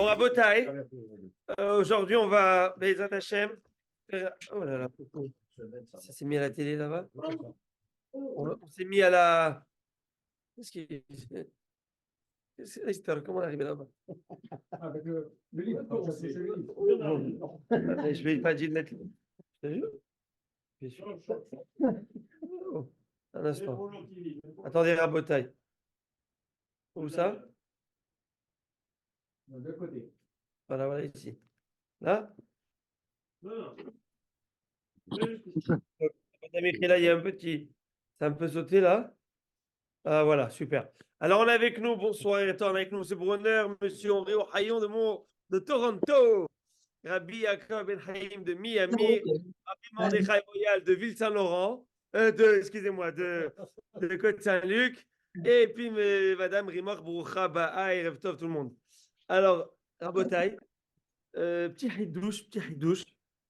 Bon, à Botaï, aujourd'hui, on va, Bezat Hashem. Oh là là, ça s'est mis à la télé là-bas. On s'est mis à la. Qu'est-ce qui est. Comment on est arrivé là-bas? Avec le livre. Je vais pas dire de lettre. Je te jure. Oh, un instant. Attendez, à Botaï. Où ça? De l'autre côté. Voilà, voilà, ici. Là? Madame Michaela, il y a un petit. Ça me peut sauter là? Ah, voilà, super. Alors, on est avec nous. Bonsoir, et on est avec nous, c'est Brunner, monsieur André Ohayon de Toronto, Rabbi Yaakov Ben Haïm de Miami, Rabbi Mordechai Moyal de Ville-Saint-Laurent, excusez-moi, de Côte-Saint-Luc, et puis madame Rimor Broucha Ba'a et Rev Tov, tout le monde. Alors, Rabotai, petit hidouche,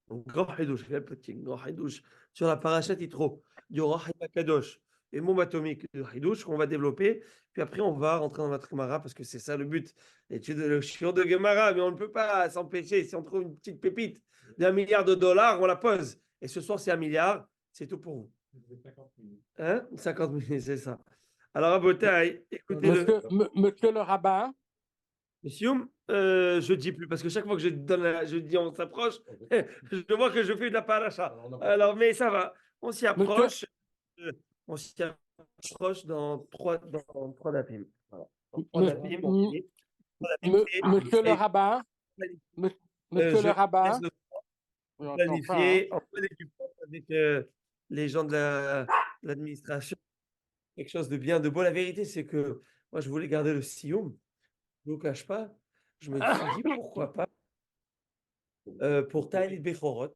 grand hidouche, quel petit, grand hidouche, sur la parachute Yitro, du Rahim Kadosh, et mon atomique de hidouche qu'on va développer, puis après on va rentrer dans notre Gemara, parce que c'est ça le but, l'étude de le chiot de Gemara, mais on ne peut pas s'empêcher, si on trouve une petite pépite d'1 milliard de dollars, on la pose, et ce soir c'est 1 milliard, c'est tout pour vous. 50 000, c'est ça. Alors, Rabotai, écoutez-le. Monsieur le rabbin. Monsieur, je ne dis plus, parce que chaque fois que je dis on s'approche, je vois que je fais de la paracha. Alors, mais ça va, on s'y approche. On s'y approche dans trois dapim. Voilà. Monsieur le rabbin. Monsieur le rabbin. Planifié avec les gens de l'administration. Quelque chose de bien, de beau. La vérité, c'est que moi, je voulais garder le sioum. Je ne vous cache pas. Je me suis dit, pourquoi pas pour Ta'anit Bechorot,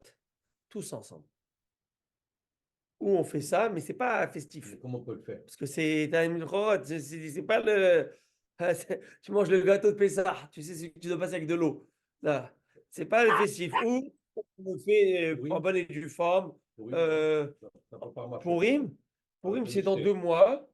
tous ensemble. Où on fait ça, mais ce n'est pas festif. Mais comment on peut le faire? Parce que c'est Ta'anit Bechorot, c'est pas le... Tu manges le gâteau de Pessah, tu sais, tu dois passer avec de l'eau. Là, c'est pas le festif. Ou on le fait en bonne et due forme. Purim, c'est dans 2 mois.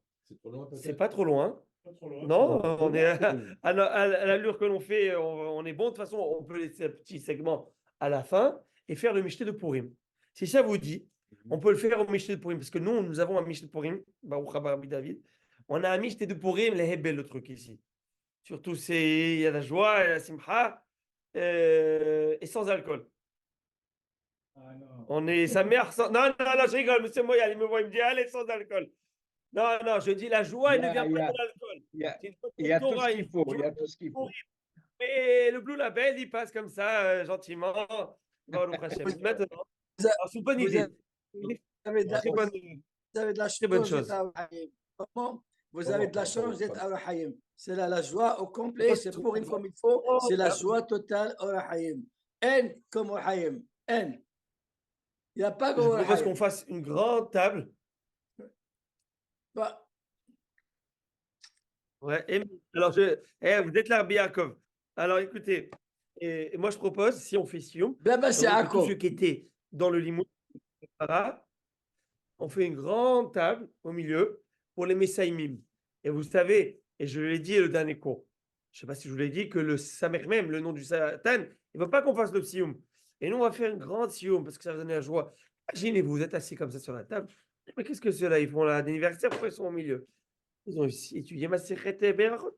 C'est pas trop loin. Non, on est à l'allure que l'on fait, on est bon. De toute façon, on peut laisser un petit segment à la fin et faire le Micheté de Purim. Si ça vous dit, on peut le faire au Micheté de Purim, parce que nous avons un Micheté de Purim, Baruch Haba Rabbi David. On a un Micheté de Purim, les Hebel, le truc ici. Surtout, il y a la joie et la simcha, et sans alcool. Ah, non. On est sa mère sans... Non, je rigole, monsieur Moyal, il me voit, il me dit, allez, sans alcool. Non, je dis la joie, ne vient pas de l'alcool. Il y a tout ce qu'il faut. Il y a tout ce qu'il faut. Mais le Blue Label, il passe comme ça, gentiment. Maintenant, c'est une bonne idée. Vous avez de la Très bonne chose. Vous avez de la chance d'être à Rahayim. C'est la joie au complet, c'est pour une comme il faut. C'est la joie totale au Rahayim. En comme au Rahayim. En. Il n'y a pas Je propose qu'on fasse une grande table. Bah. Ouais, alors, vous êtes là, Biakov. Alors, écoutez, et moi, je propose, si on fait Sioum, tous ceux qui étaient dans le Limoud, on fait une grande table au milieu pour les Messaïmim. Et vous savez, et je l'ai dit le dernier cours, je ne sais pas si je vous l'ai dit, que le Samer même, le nom du Satan, il ne veut pas qu'on fasse le Sioum. Et nous, on va faire une grande Sioum parce que ça va donner la joie. Imaginez, vous êtes assis comme ça sur la table. Mais qu'est-ce que ceux-là, ils font l'anniversaire, pourquoi ils sont au milieu? Ils ont étudié Masechet Berachot.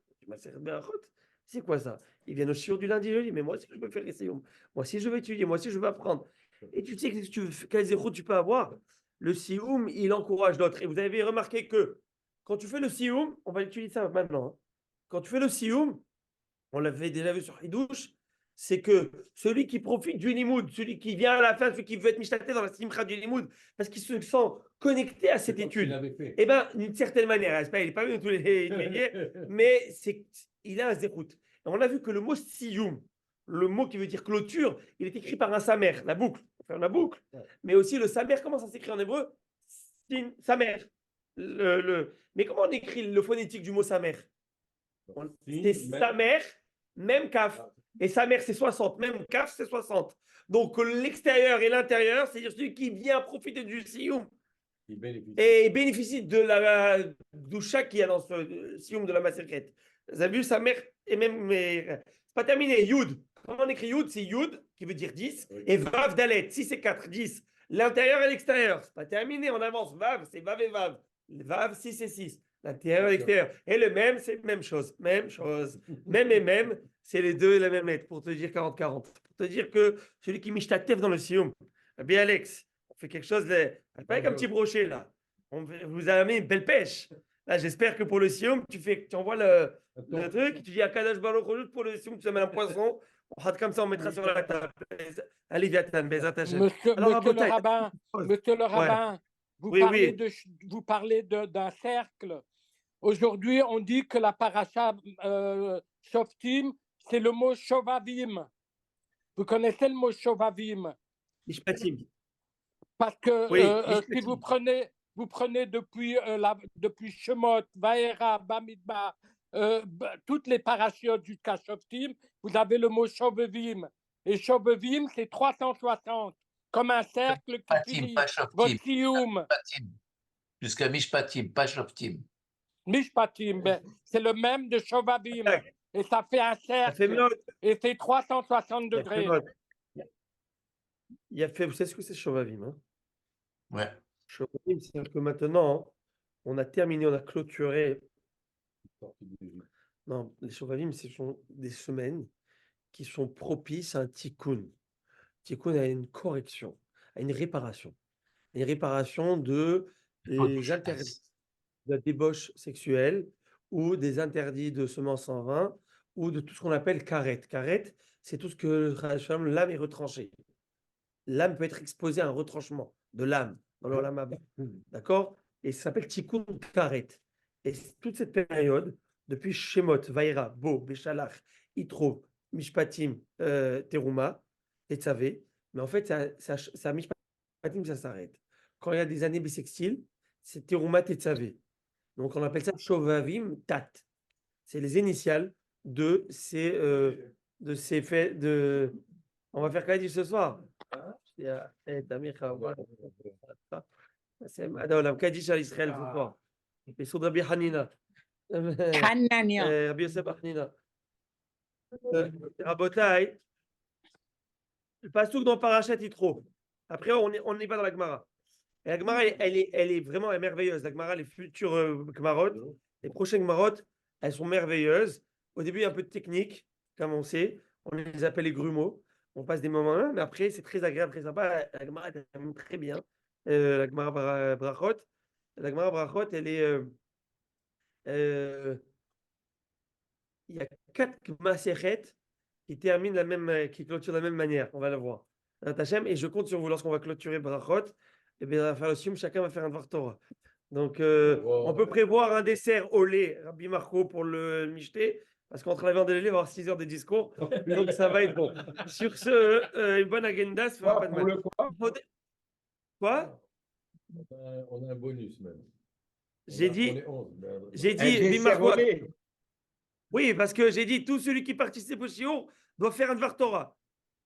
C'est quoi ça? Ils viennent au shiur du lundi, jeudi. Mais moi aussi, je veux faire essayer. Moi aussi, je veux étudier. Moi aussi, je veux apprendre. Et tu sais quels échos tu peux avoir? Le sioum, il encourage d'autres. Et vous avez remarqué que quand tu fais le sioum, on va utiliser ça maintenant. Hein. Quand tu fais le sioum, on l'avait déjà vu sur Hidouche, c'est que celui qui profite du limoud, celui qui vient à la fin, celui qui veut être mishtaté dans la simcha du limoud, parce qu'il se sent connecté à cette étude, et bien, d'une certaine manière, il n'est pas venu tous les mais il a un zérout. On a vu que le mot sioum, le mot qui veut dire clôture, il est écrit par un samer, la boucle, la boucle, mais aussi le samer, comment ça s'écrit en hébreu? Sin, samer. Mais comment on écrit le phonétique du mot samer? C'est samer, même kaf. Et sa mère, c'est 60. Même kaf, c'est 60. Donc, l'extérieur et l'intérieur, c'est-à-dire celui qui vient profiter du sioum, Et il bénéficie de la doucha qu'il y a dans ce sioum de la Maseret. Vous avez vu sa mère et même. C'est pas terminé. Yud. Comment on écrit Yud? C'est Yud, qui veut dire 10. Oui. Et Vav Dalet. 6 et 4, 10. L'intérieur et l'extérieur. C'est pas terminé. On avance. Vav, c'est Vav et Vav. Vav, 6 et 6. L'intérieur et l'extérieur. Et le même, c'est même chose. Même chose. Même et même, c'est les deux la même lettre. Pour te dire 40-40. Pour te dire que celui qui michtatef dans le sioum. Bien, Alex, on fait quelque chose. Pas avec un petit brochet là. On vous a amené une belle pêche. Là, j'espère que pour le sioum, tu envoies le truc, tu dis à Kadash Baruch Hu, pour le sioum, tu amènes un poisson. On rate comme ça, on mettra sur la table. Allez, Viatan, Bezat Hashem. Monsieur Alors, le rabbin, vous parlez d'un cercle. Aujourd'hui, on dit que la paracha Shoftim, c'est le mot Shovavim. Vous connaissez le mot Shovavim? Mishpatim. Parce que Oui, si vous prenez depuis Shemot, Vaera, Bamidbar, toutes les parachutes jusqu'à Shoftim, vous avez le mot Shovavim. Et Shovavim, c'est 360, comme un cercle qui finit votre Sioum. Jusqu'à Mishpatim, pas Shoftim. Mishpatim, c'est le même de Shovavim. Et ça fait un cercle. Et c'est 360 degrés. Vous savez ce que c'est Shovavim, hein? Ouais. Shovavim, c'est-à-dire que maintenant, on a terminé, on a clôturé. Non, les Shovavim, ce sont des semaines qui sont propices à un tikkun. Tikkun a une correction, à une réparation. Une réparation de les interdits de la débauche sexuelle ou des interdits de semences en vin ou de tout ce qu'on appelle karet. Karet, c'est tout ce que l'âme est retranchée. L'âme peut être exposée à un retranchement de l'âme dans l'olam haba. D'accord? Et ça s'appelle tikkun karet. Et toute cette période, depuis Shemot, Vaïra, Bo, Béchalach, Itro, Mishpatim, Teruma, Tetzavé, mais en fait, ça Mishpatim, ça s'arrête. Quand il y a des années bissextiles, c'est Teruma, Tetzavé. Donc, on appelle ça Shovavim Tat. C'est les initiales de ces faits de. On va faire Kaddish ce soir. C'est Kaddish à Israël ce soir. Et sur Rabbi Hanina. Rabbi Yosef Hanina. Rabotai. Le pasouk dans Parashat Yitro. Après, on n'est pas dans la Gemara. Et la Gemara, elle est vraiment merveilleuse. La Gemara, les futures Gemarot, les prochaines Gemarot, elles sont merveilleuses. Au début, il y a un peu de technique, comme on sait. On les appelle les grumeaux. On passe des moments là, mais après, c'est très agréable, très sympa. La Gemara, elle termine très bien. La Gemara Brachot. La Gemara Brachot, elle est. Il y a 4 Masechet qui terminent qui clôturent de la même manière. On va le voir. Et je compte sur vous lorsqu'on va clôturer Brachot. Et bien, on va faire le sium, chacun va faire un Dvar Torah. Donc, on peut prévoir un dessert au lait, Rabbi Marco, pour le michté, parce qu'entre la viande et le lait, il va y avoir 6 heures de discours. Donc, ça va être bon. Sur ce, une bonne agenda, ça ne fera pas de mal. Quoi? On a un bonus même. J'ai dit, Rabbi Marco. Oui, parce que j'ai dit, tout celui qui participe au shiur doit faire un Dvar Torah.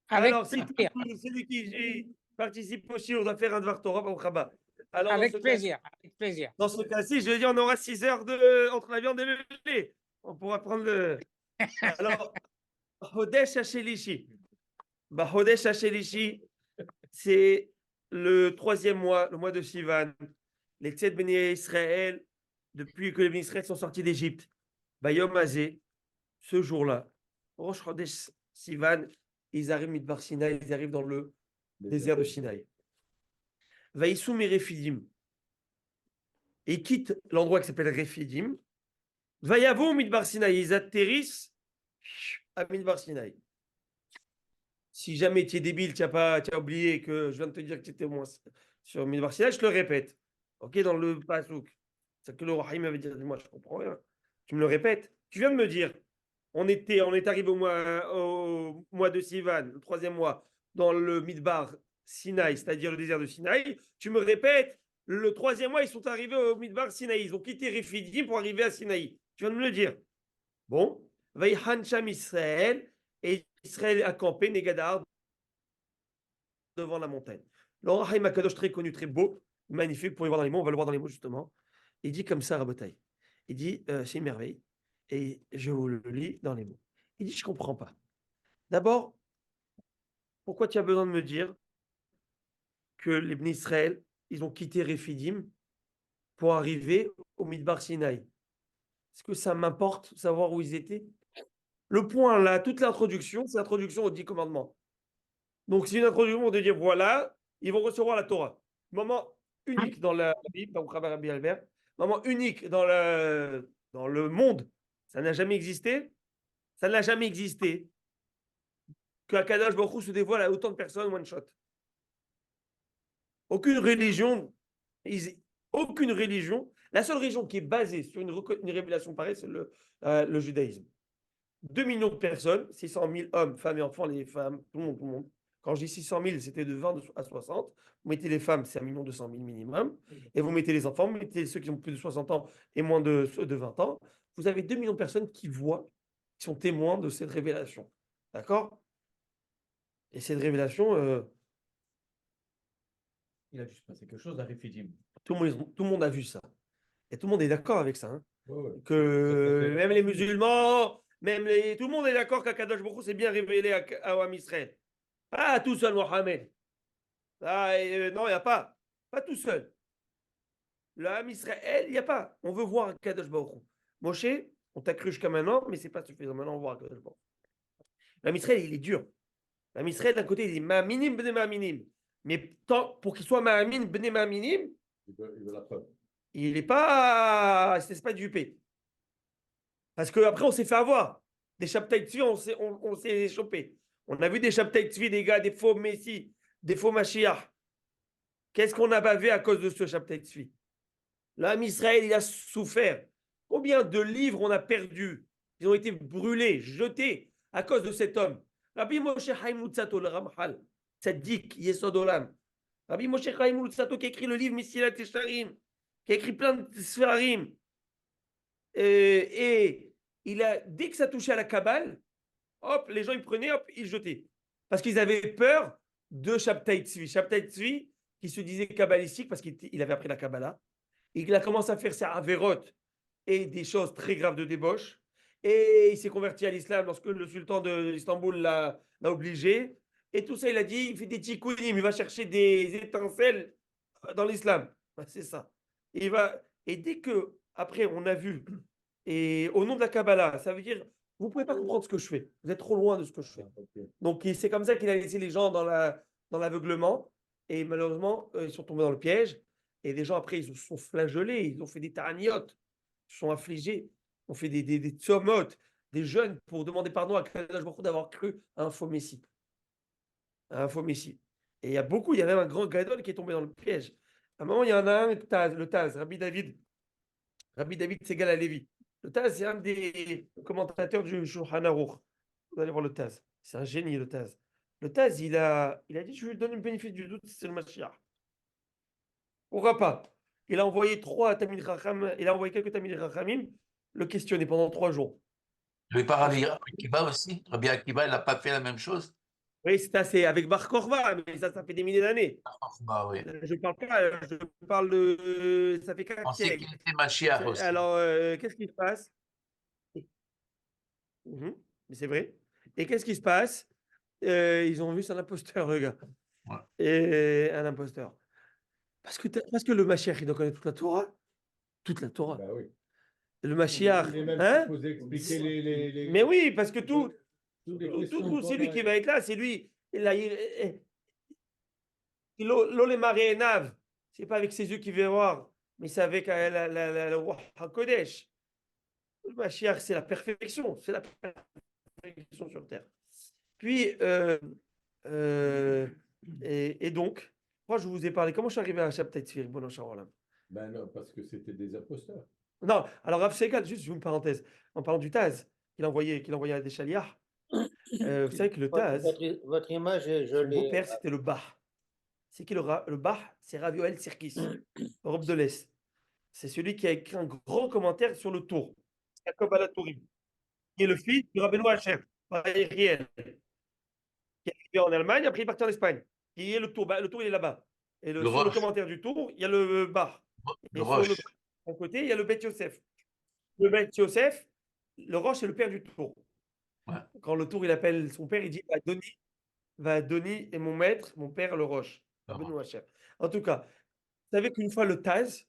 Alors, si celui qui participe au shiur doit faire un Dvar Torah, alors, avec plaisir. Dans ce cas-ci, je veux dire, on aura 6 heures entre la viande et le lait. On pourra prendre le. Alors, Hodesh Hashelishi. Hodesh Hashelishi, c'est le 3e mois, le mois de Sivan. Les Tzed Béni Israël, depuis que les Béni Israël sont sortis d'Égypte. Yom Hazé, ce jour-là, Rosh Hodesh Sivan, ils arrivent Midbar Sinaï, ils arrivent dans le désert de Sinaï. Vaïsou Merefidim. Ils quittent l'endroit qui s'appelle Refidim. Vayavo Midbar Sinaï. Ils atterrissent à Midbar Sinaï. Si jamais tu es débile, tu as oublié que je viens de te dire que tu étais au moins sur Midbar Sinaï, je te le répète. Ok, dans le pasouk. C'est que le Rahim m'avait dit, moi je comprends rien. Tu me le répètes. Tu viens de me dire, on est arrivé au mois de Sivan, le 3e mois, dans le Midbar Sinaï, c'est-à-dire le désert de Sinaï. Tu me répètes, le 3e mois, ils sont arrivés au Midbar Sinaï. Ils ont quitté Refidim pour arriver à Sinaï. Tu viens de me le dire. Bon. Vaïhan Sham Israël. Et Israël a campé, Négadar, devant la montagne. L'Orahim Akadosh, très connu, très beau. magnifique, vous pouvez voir dans les mots, on va le voir dans les mots justement. Il dit comme ça, Rabotai. Il dit, c'est une merveille. Et je vous le lis dans les mots. Il dit, je ne comprends pas. D'abord, pourquoi tu as besoin de me dire que les Bnei Israël, ils ont quitté Rephidim pour arriver au Midbar Sinaï? Est-ce que ça m'importe savoir où ils étaient? Le point là, toute l'introduction, c'est l'introduction aux 10 commandements. Donc, c'est une introduction pour te dire, voilà, ils vont recevoir la Torah. Moment unique dans la Bible, dans Rabbi Albert, moment unique dans le monde. Ça n'a jamais existé. Ça n'a jamais existé que Akadosh Baruch Hu se dévoile à autant de personnes one shot. Aucune religion, aucune religion, la seule religion qui est basée sur une révélation pareille, c'est le judaïsme. 2 millions de personnes, 600 000 hommes, femmes et enfants, les femmes, tout le monde. Quand je dis 600 000, c'était de 20 à 60. Vous mettez les femmes, c'est 1 200 000 minimum. Et vous mettez les enfants, vous mettez ceux qui ont plus de 60 ans et moins de 20 ans. Vous avez 2 millions de personnes qui voient, qui sont témoins de cette révélation. D'accord? Et cette révélation, Il a dû se passer quelque chose à Rephidim. tout le monde a vu ça. Et tout le monde est d'accord avec ça. Hein. Ouais, ouais. Que même les musulmans, tout le monde est d'accord qu'Akadosh Baruch Hu s'est bien révélé à Am Israël. Pas tout seul, Mohamed. Non, il n'y a pas. Pas tout seul. Le Am Israël, il n'y a pas. On veut voir Akadosh Baruch Hu. Moshe, on t'a cru jusqu'à maintenant, mais ce n'est pas suffisant. Maintenant, on voit Akadosh Baruch Hu. L'Am Israël, il est dur. L'Am Israël, d'un côté, il est Ma'aminim, Bene Ma'aminim. Mais pour qu'il soit Ma'amin, Bene Ma'aminim, Il veut la preuve. il n'est pas. C'est pas du UP. Parce qu'après, on s'est fait avoir. Des Shabtai Tzvi, on s'est chopé. On a vu des Shabtai Tzvi, des gars, des faux Messi, des faux Mashiach. Qu'est-ce qu'on a bavé à cause de ce Shabtai Tzvi? L'âme Israël, il a souffert. Combien de livres on a perdu? Ils ont été brûlés, jetés à cause de cet homme. Rabbi Moshe Chaim Luzzatto, le Ramchal, Tzaddik, Yesod Olam. Rabbi Moshe Chaim Luzzatto qui a écrit le livre Mesilat Yesharim, qui a écrit plein de Sfarim. Et dès que ça touchait à la Kabbale, hop, les gens ils prenaient, hop, ils jetaient. Parce qu'ils avaient peur de Shabtai Tzvi. Shabtai Tzvi, qui se disait kabbalistique parce qu'il avait appris la Kabbalah. Il a commencé à faire ses avérotes et des choses très graves de débauche. Et il s'est converti à l'islam lorsque le sultan d'Istanbul l'a obligé. Et tout ça, il a dit, il fait des tikkunim, il va chercher des étincelles dans l'islam. C'est ça. Et dès que, après, on a vu, et au nom de la Kabbalah, ça veut dire, vous ne pouvez pas comprendre ce que je fais. Vous êtes trop loin de ce que je fais. Donc, c'est comme ça qu'il a laissé les gens dans l'aveuglement. Et malheureusement, ils sont tombés dans le piège. Et des gens, après, ils se sont flagellés. Ils ont fait des taraniotes. Ils se sont affligés. Ils ont fait des tsomotes, des jeûnes pour demander pardon à Kadosh Baruch Hu d'avoir cru à un faux messie. À un faux messie. Et il y a même un grand gadol qui est tombé dans le piège. À un moment, il y en a un, le Taz, Rabbi David Segal Alevi. Le Taz, c'est un des commentateurs du Shulchan Aruch. Vous allez voir le Taz. C'est un génie, le Taz. Le Taz, il a dit, je lui donne le bénéfice du doute, c'est le Mashiach. Pourquoi pas? Il a envoyé quelques Tamid Rachamim le questionner pendant 3 jours. Oui, par Rabbi Akiba aussi. Rabbi Akiba, il n'a pas fait la même chose. Oui, c'est assez avec Bar Korva, mais ça fait des milliers d'années. Bah oui. Je parle pas, je parle de. Ça fait 4 On sait siècles. qu'il était Mashiach aussi. Alors, qu'est-ce qui se passe? Mais c'est vrai. Et qu'est-ce qui se passe? Ils ont vu, c'est un imposteur, le gars. Ouais. Et un imposteur. Parce que le Mashiach, il doit connaître toute la Torah. Toute la Torah. Bah oui. Le Mashiach. Il est même Hein? supposé expliquer les... Mais oui, parce que toutes les questions c'est lui qu'on a. qui va être là, c'est lui. L'Ole Marénav, c'est pas avec ses yeux qu'il veut voir, mais c'est avec le roi HaKodesh. Le Mashiach, c'est la perfection. C'est la perfection sur terre. Puis, et donc, moi, je vous ai parlé. Comment je suis arrivé à Shabtai Tzvi, Bono Shalom? Ben non, parce que c'était des imposteurs. Non, alors Rav Segal, juste une parenthèse, en parlant du Taz, qu'il a envoyé à des chaliards. Vous savez que le Taz, Votre image, je son l'ai. beau-père, c'était le Bah. C'est qui le Bah? C'est Rav Yoel Sirkis, Europe de l'Est. C'est celui qui a écrit un grand commentaire sur le Tour, Jacob Alatourim, qui est le fils de Rabbeinu Hacher, Ariel, qui est arrivé en Allemagne, après il est parti en Espagne. Qui est le Tour? Le Tour, il est là-bas. Et Le sur le roche. commentaire du tour, il y a le bar. Le Et sur le roche. côté, il y a le Bet Yosef. Le Bet Yosef, le roche, c'est le père du tour. Ouais. Quand le tour, il appelle son père, il dit va donner et mon maître, mon père, le roche. Le Benoît roche. Hachem. En tout cas, vous savez qu'une fois le Taz,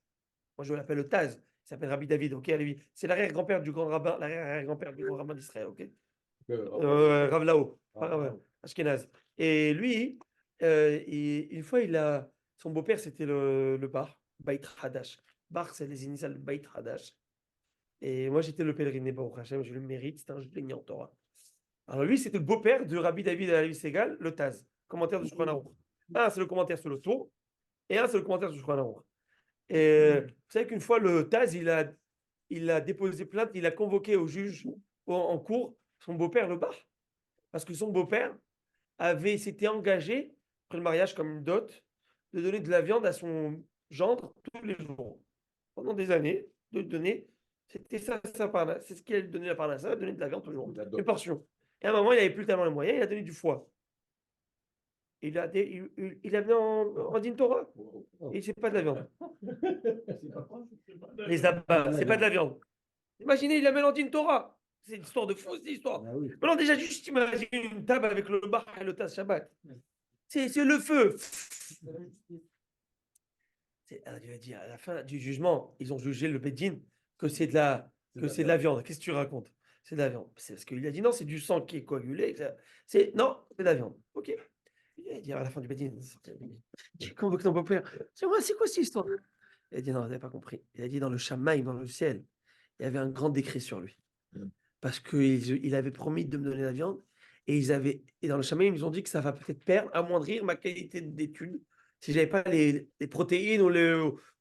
moi je l'appelle le Taz, il s'appelle Rabbi David, ok, c'est l'arrière-grand-père du grand rabbin, l'arrière-grand-père du grand rabbin d'Israël, ok. Rav Lao, pas Rav Ashkenaz. Et lui, une fois, son beau-père, c'était le Bar, Beit Hadash. Bar, c'est les initiales de Beit Hadash. Et moi, j'étais le pèlerin, Baruch Hashem, je le mérite, c'est un juif en Torah. Alors lui, c'était le beau-père de Rabbi David Alavi Segal, le Taz, commentaire de Shulchan Aruch. Un, c'est le commentaire sur le tour, et un, c'est le commentaire sur Shulchan Aruch. Et vous savez qu'une fois, le Taz, il a déposé plainte, il a convoqué au juge en cours son beau-père, le Bar. Parce que son beau-père s'était engagé, après le mariage comme une dot, de donner de la viande à son gendre tous les jours. Pendant des années, de donner, c'était ça c'est ce qu'il a donné la parnassa, donner de la viande tous les jours, des portions. Et à un moment, il n'avait plus tellement les moyens, il a donné du foie. Il a amené en Din Torah. Et c'est pas de la viande. Les abats, c'est pas de la viande. Imaginez, il amène en Din Torah. C'est une histoire de fou, cette histoire. Ah oui. Maintenant, déjà, juste imaginer une table avec le bar et le tas Shabbat. C'est le feu. Alors, il va dire, à la fin du jugement, ils ont jugé le Bédine que c'est de la viande. Qu'est-ce que tu racontes? C'est de la viande. C'est parce qu'il a dit non, c'est du sang qui est coagulé. Non, c'est de la viande. Ok. Il a dit à la fin du Bédine, il convoque ton beau-père. C'est quoi cette histoire? Il a dit non, vous n'avez pas compris. Il a dit dans le Shamaï, dans le ciel, il y avait un grand décret sur lui. Parce qu'il avait promis de me donner la viande. Et dans le Shamaï, ils nous ont dit que ça va peut-être amoindrir ma qualité d'étude si je n'avais pas les protéines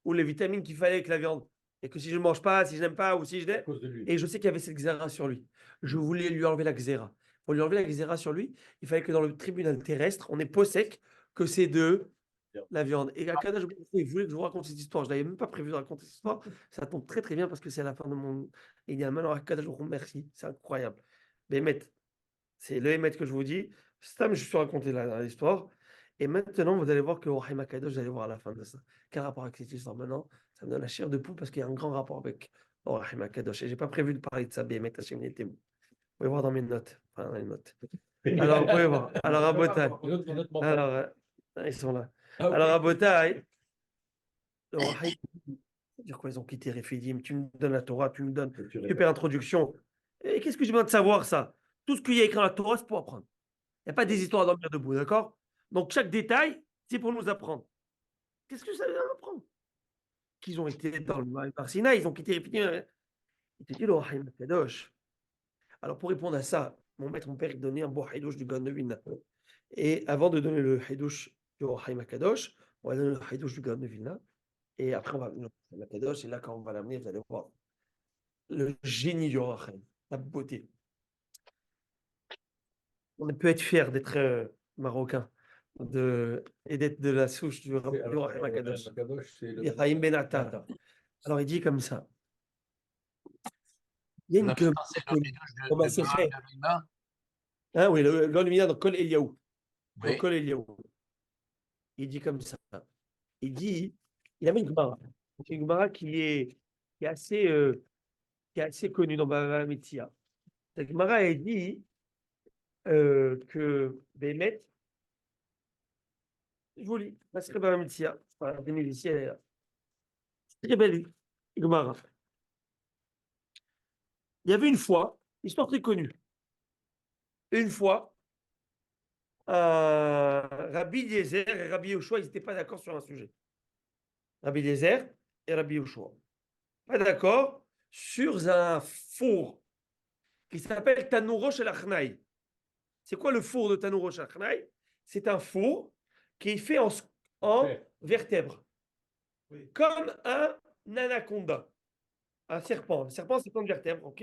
ou les vitamines qu'il fallait avec la viande. Et que si je ne mange pas, si je n'aime pas, ou si je n'aime. Et je sais qu'il y avait cette xéra sur lui. Je voulais lui enlever la xéra. Pour lui enlever la xéra sur lui, il fallait que dans le tribunal terrestre, on ait possèque que c'est de la viande. Et Akadosh Baruch Hu, il voulait que je vous raconte cette histoire. Je n'avais même pas prévu de raconter cette histoire. Ça tombe très très bien parce que c'est à la fin de mon. Et il y a maintenant Akadosh Baruch Hu, merci. C'est incroyable. Bémet, c'est le Hémet que je vous dis. Stam, je suis raconté l'histoire. Et maintenant, vous allez voir que Rahim Akadosh, vous allez voir à la fin de ça. Quel rapport avec cette histoire maintenant? Ça me donne la chair de poule parce qu'il y a un grand rapport avec Rahim Akadosh. Et je n'ai pas prévu de parler de ça, Bémet, Hachem Netem. Vous pouvez voir dans mes notes. Enfin, dans les notes. Alors, vous pouvez voir. Alors, à Botaï. Alors, ils sont là. Alors, à Botaï, dire quoi, ils ont quitté Rephidim, tu me donnes la Torah, tu me donnes super introduction. Et qu'est-ce que j'ai besoin de savoir ça? Tout ce qu'il y a écrit dans la Torah, c'est pour apprendre. Il n'y a pas des histoires à dormir debout, d'accord? Donc chaque détail, c'est pour nous apprendre. Qu'est-ce que ça veut apprendre? Qu'ils ont été dans le Mar Sinaï, ils ont quitté Rephidim. Il te dit le Rahim Kadosh. Alors pour répondre à ça, mon maître, mon père, il donnait un beau Haïdouche du Gan de Vilna. Et avant de donner le Haïdouche du Rahim Kadosh, on va donner le Haïdouche du Gan de Vilna. Et après, on va venir la Kadosh, et là, quand on va l'amener, vous allez voir le génie du Rachem, la beauté. On peut être fier d'être marocain et d'être de la souche du Rachem Kadosh. Haïm Ben Atta. Alors, il dit comme ça. Il y a une que. Comment c'est fait? Ah oui, le Lumina dans Kol Eliaou. Dans Kol Eliaou. Il dit comme ça. Il dit, il avait une Gemara. Une Gemara qui est assez connue dans Bava Metzia. Cette Gemara, elle dit que Bémet, je vous lis, parce que Bava Metzia, voilà, ici, elle est là. Très belle Gemara. Il y avait une fois, histoire très connue, une fois, Rabbi Eliezer et Rabbi Yoshua, ils n'étaient pas d'accord sur un sujet. Rabbi Eliezer et Rabbi Yoshua. Pas d'accord sur un four qui s'appelle Tanourosh El Achnaï. C'est quoi le four de Tanourosh El Achnaï? C'est un four qui est fait en vertèbre. Oui. Comme un anaconda, un serpent. Le serpent, c'est comme vertèbre, ok?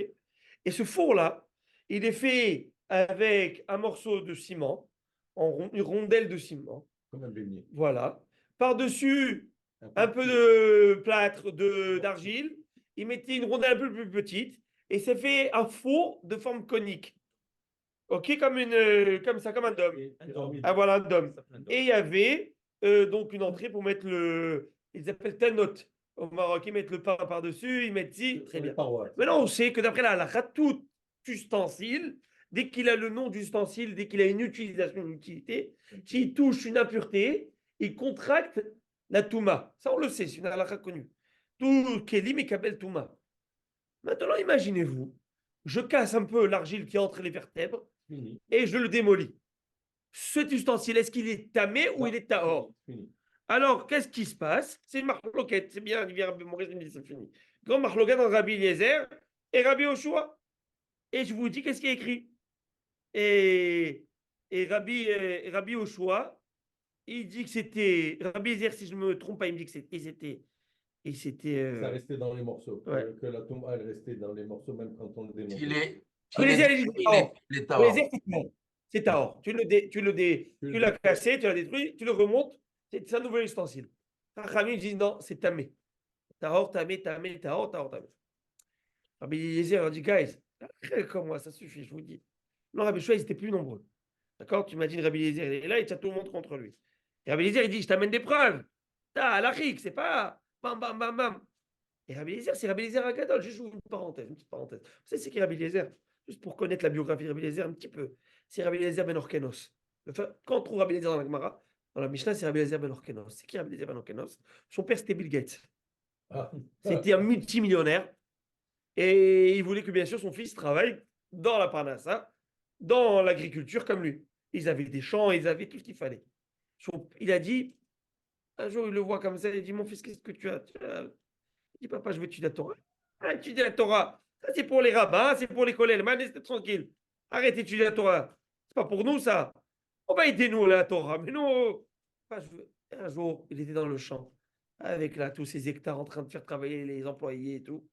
Et ce four-là, il est fait avec un morceau de ciment, une rondelle de ciment. Comme un beignet. Voilà. Par-dessus, un peu de plâtre d'argile. Il mettait une rondelle un peu plus petite. Et c'est fait un four de forme conique. Ok, comme ça, comme un dôme. Ah voilà, un dôme. Et il y avait donc une entrée pour mettre le. Ils appellent tanot. Au Maroc, ils mettent le pain par-dessus, ils mettent ci. Très bien. Maintenant, on sait que d'après la halakha, tout ustensile, dès qu'il a le nom d'ustensile, dès qu'il a une utilisation, une utilité, s'il touche une impureté, il contracte la touma. Ça, on le sait, c'est une halakha connue. Tout kelim et kabel touma. Maintenant, imaginez-vous, je casse un peu l'argile qui est entre les vertèbres et je le démolis. Cet ustensile, est-ce qu'il est tamé ou il est tahor? Alors, qu'est-ce qui se passe? C'est une marloquette, c'est bien, il vient Maurice, il me dit c'est fini. Grand marloquette dans Rabbi Eliezer et Rabbi Oshua. Et je vous dis, qu'est-ce qui est écrit? Et Rabbi Oshua, il dit que c'était. Rabbi Eliezer, si je ne me trompe pas, il me dit que c'était. Et c'était. Ça restait dans les morceaux. Ouais. Que la tombe, elle restait dans les morceaux, même quand on le démontait. Il est c'est tahor. Tu l'as cassé, tu l'as détruit, tu le remontes, c'est un nouvel ustensile. Rachamim dit non, c'est tamé. Tahor, tamé, tamé, tahor, tahor, tamé. Rabbi Eliezer a dit, guys, comme moi, ça suffit, je vous dis. Non, Rabbi Shua, ils étaient plus nombreux. D'accord? Tu imagines Rabbi Eliezer, il est là, il tient tout le monde contre lui. Et Rabbi Eliezer, il dit, je t'amène des preuves. T'as halakhique, c'est pas bam, bam, bam, bam. Et Rabbi Eliezer, c'est Rabbi Eliezer Agadol. Juste une parenthèse, une petite parenthèse. Vous savez, c'est qui Rabbi Eliezer? Juste pour connaître la biographie de Rabbi Eliezer un petit peu. C'est Rabbi Eliezer ben Orkenos. Quand on trouve Rabbi Eliezer dans la Gemara, dans la Mishnah, c'est Rabbi Eliezer ben Orkenos. C'est qui Rabbi Eliezer ben Orkenos? Son père, c'était Bill Gates. C'était un multimillionnaire. Et il voulait que, bien sûr, son fils travaille dans la Parnassa, dans l'agriculture comme lui. Ils avaient des champs, ils avaient tout ce qu'il fallait. Il a dit, un jour, il le voit comme ça, il dit, mon fils, qu'est-ce que tu as? Il dit, papa, je veux étudier la Torah. Ah, étudier la Torah, ça c'est pour les rabbins, c'est pour les collègues. Restez tranquille. Arrête d'étudier la Torah. C'est pas pour nous, ça. On va aider nous la Torah. Mais nous, un jour, il était dans le champ, avec là, tous ces hectares en train de faire travailler les employés et tout.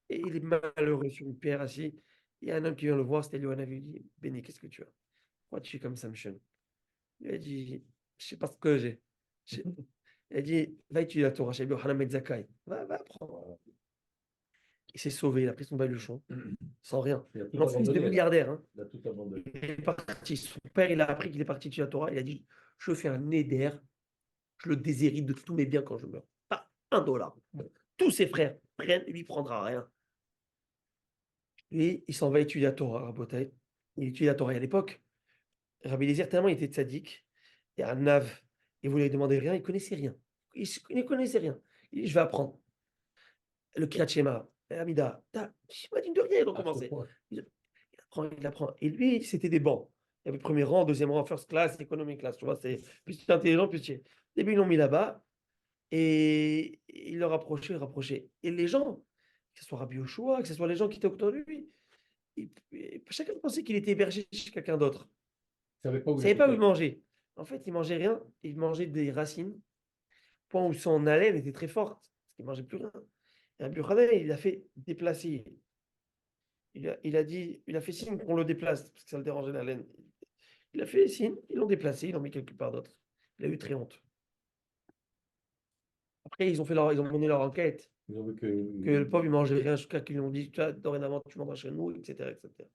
Et il est malheureux sur une pierre assis. Il y a un homme qui vient le voir, c'était Yohann, il dit, Béni, qu'est-ce que tu as? Pourquoi tu es comme ça, monsieur? Il a dit, je sais pas ce que j'ai. Il a dit, va étudier la Torah, chez Yohann Metzakai. Va apprendre. Il s'est sauvé, il a pris son baluchon, sans rien. Mon fils de milliardaire. Hein. Il a tout abandonné. Il est parti. Son père, il a appris qu'il est parti étudier la Torah. Il a dit, je fais un éder, je le déshérite de tous mes biens quand je meurs. Pas $1. Tous ses frères prennent, il lui prendra rien. Lui, il s'en va étudier la Torah, Rabotai. Il étudie la Torah. Et à l'époque, Rabbi Eliezer, tellement il était tzaddik, et un nav, il voulait lui demander rien, il connaissait rien. Il ne connaissait rien. Il dit, je vais apprendre. Le Kriyat Shema, Amida, je pas digne de rien, ils ont commencé. Il apprend. Et lui, c'était des bancs. Il y avait premier rang, deuxième rang, first class, economic class. Tu vois, c'est plus tu es intelligent, plus tu es. Au début, ils l'ont mis là-bas, et il le rapprochait. Et les gens, que ce soit Rabbi Yoshua, que ce soit les gens qui étaient autour de lui, chacun pensait qu'il était hébergé chez quelqu'un d'autre. Il ne savait pas où il mangeait. En fait, il mangeait rien. Il mangeait des racines, point où son haleine était très forte, parce qu'il ne mangeait plus rien. Et Rabbi Yochanan, il a fait déplacer. Il a fait signe qu'on le déplace, parce que ça le dérangeait la laine. Il a fait signe, ils l'ont déplacé, ils l'ont mis quelque part d'autre. Il a eu très honte. Après, ils ont mené leur enquête. Ils ont vu que le pauvre, il mangeait rien, jusqu'à qu'ils lui ont dit, dorénavant, tu mangeras chez nous, etc., etc.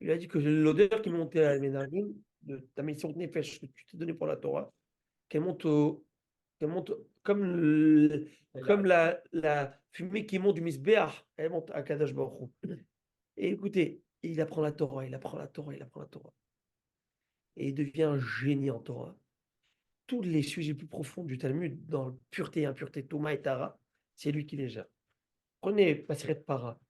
Il a dit que l'odeur qui montait à Ménardim, de ta mission de nefesh que tu t'es donné pour la Torah, qu'elle monte comme la fumée qui monte du Misbéach, elle monte à Kadosh Baruch Hu. Et écoutez, il apprend la Torah. Et il devient un génie en Torah. Tous les sujets plus profonds du Talmud, dans pureté, impureté, Touma et Tara, c'est lui qui les gère. Prenez Maseret Para.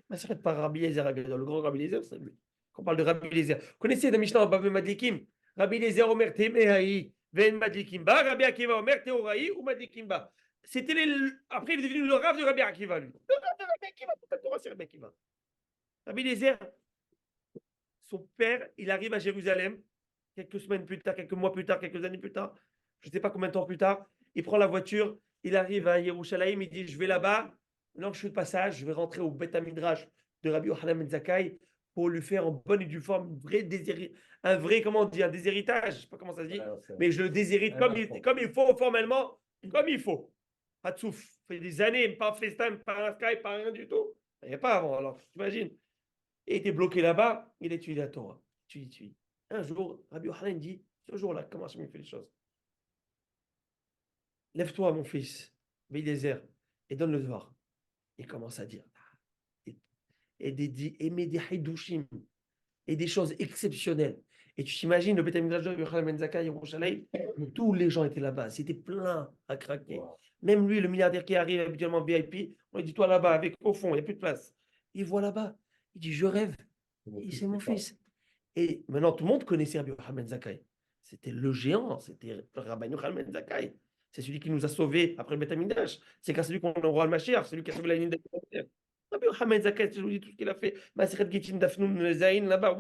Maseret Para, Rabbi Eliezer Agadol, le grand Rabbi Eliezer, c'est lui. Quand on parle de Rabbi Eliezer. Vous connaissez la Mishnah en Bava Madlikim? Rabbi Eliezer Omer Temehaï, Ven Madlikim Ba, Rabbi Akiva Omer Teoraï ou Madlikim Ba. Après, il est devenu le Rav de Rabbi Akiva, lui. Le Rav de Rabbi Akiva, toute la Torah, c'est Rabbi Akiva. Rabbi Eliezer, son père, il arrive à Jérusalem, quelques semaines plus tard, quelques mois plus tard, quelques années plus tard, je ne sais pas combien de temps plus tard, il prend la voiture, il arrive à Yerushalayim, il dit, je vais là-bas, maintenant que je suis de passage, je vais rentrer au Beth Midrash de Rabbi Yochanan ben Zakkai pour lui faire en bonne et due forme un vrai, comment on dit, un déshéritage, je ne sais pas comment ça se dit, mais je le déshérite comme il faut, formellement, comme il faut. Pas de souffle, ça fait des années, pas FaceTime, pas un Skype, pas rien du tout. Il n'y a pas avant, alors, t'imagines. Et il était bloqué là-bas, il étudie la Torah. Un jour, Rabbi Yochanan dit, ce jour-là, comment je me fais les choses? lève-toi, mon fils, Eliezer, et donne le devoir. Il commence à dire. Mais des hidushim, et des choses exceptionnelles. Et tu t'imagines, le Beth Amikdash de Yochanan ben Zakkai, Yerushalayim, tous les gens étaient là-bas. C'était plein à craquer. Wow. Même lui, le milliardaire qui arrive habituellement VIP, on lui dit, toi là-bas, avec au fond, il n'y a plus de place. Il voit là-bas. Il dit, je rêve. C'est mon fils. Et maintenant, tout le monde connaissait Rabbi Yochanan ben Zakkai. C'était le géant, c'était Rabbi Yochanan ben Zakkai. C'est celui qui nous a sauvés après le Beth Amikdash. C'est grâce à lui qu'on a le roi al-Mashiach, celui qui a sauvé la ligne de Rabbi Yochanan ben Zakkai, je vous dis tout ce qu'il a fait. Maseret Gittin, Dafnoun, Zayin, là-bas,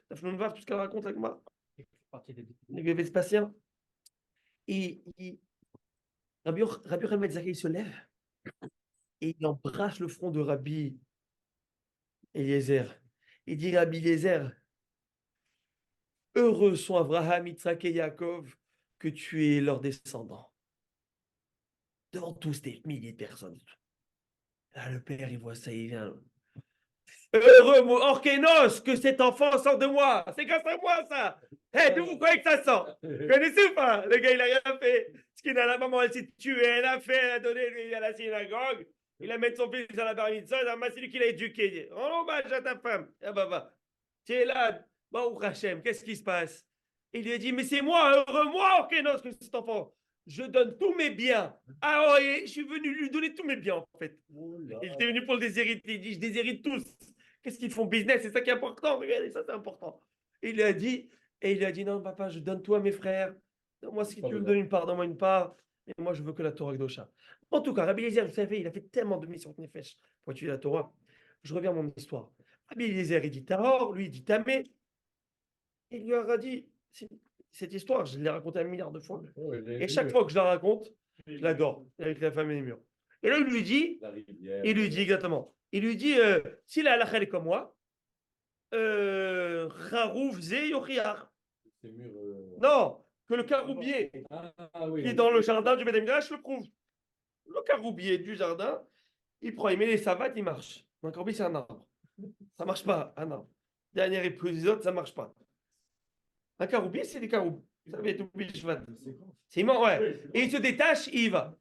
Dafnoun Var, tout ce qu'elle raconte avec moi. Les Vespasiens. Et Rabbi Yochanan ben Zakkai se lève et il embrasse le front de Rabbi Eliezer. Il dit, Rabbi Eliezer, heureux sont Abraham, Yitzhak et Yaakov que tu es leurs descendants. Devant tous des milliers de personnes. Là, le père, il voit ça, il vient. Heureux, mon Orkénos, que cet enfant sort de moi. C'est grâce à moi, ça. Hé, d'où vous croyez que ça sort? Vous connaissez ou pas? Le gars, il n'a rien fait. Ce qu'il a la maman, elle s'est tuée, elle a fait, elle a donné lui à la synagogue. Il a mis son fils à la bar mitzvah, c'est lui qui l'a éduqué. Rends hommage à ta femme. Ah bah, bah. Tu es là, Baruch Hashem, qu'est-ce qui se passe? Il lui a dit, mais c'est moi, heureux, moi, Orkénos, que cet enfant. Je donne tous mes biens. Ah ouais, je suis venu lui donner tous mes biens, en fait. Il était venu pour le déshériter. Il dit, je déshérite tous. Qu'est-ce qu'ils font business? C'est ça qui est important. Regardez, ça, c'est important. Et il lui a dit, non, papa, je donne tout à mes frères. Moi, si tu me donnes une part, donne-moi une part. Et moi, je veux que la Torah Gdosha. En tout cas, Rabbi Eliezer, vous savez, il a fait tellement de missions de Nefesh pour étudier la Torah. Je reviens à mon histoire. Rabbi Eliezer, il dit Tahor, lui, il dit Tamé. Il lui a dit, cette histoire, je l'ai racontée 1 milliard de fois. Et chaque fois que je la raconte, je l'adore, avec la femme et les murs. Et là, il lui dit exactement, il lui dit, si la halakha est comme moi, Charouf Ze Yochiach. Non, que le caroubier qui est dans le jardin du Beth Amikdash le prouve. Le caroubier du jardin, il prend, il met les savates, il marche. Un caroubier, c'est un arbre. Ça marche pas, un arbre. Dernier épisode, ça marche pas. Un caroubier, c'est des caroubes. Vous savez, tout c'est immense, ouais. Et il se détache, et il va.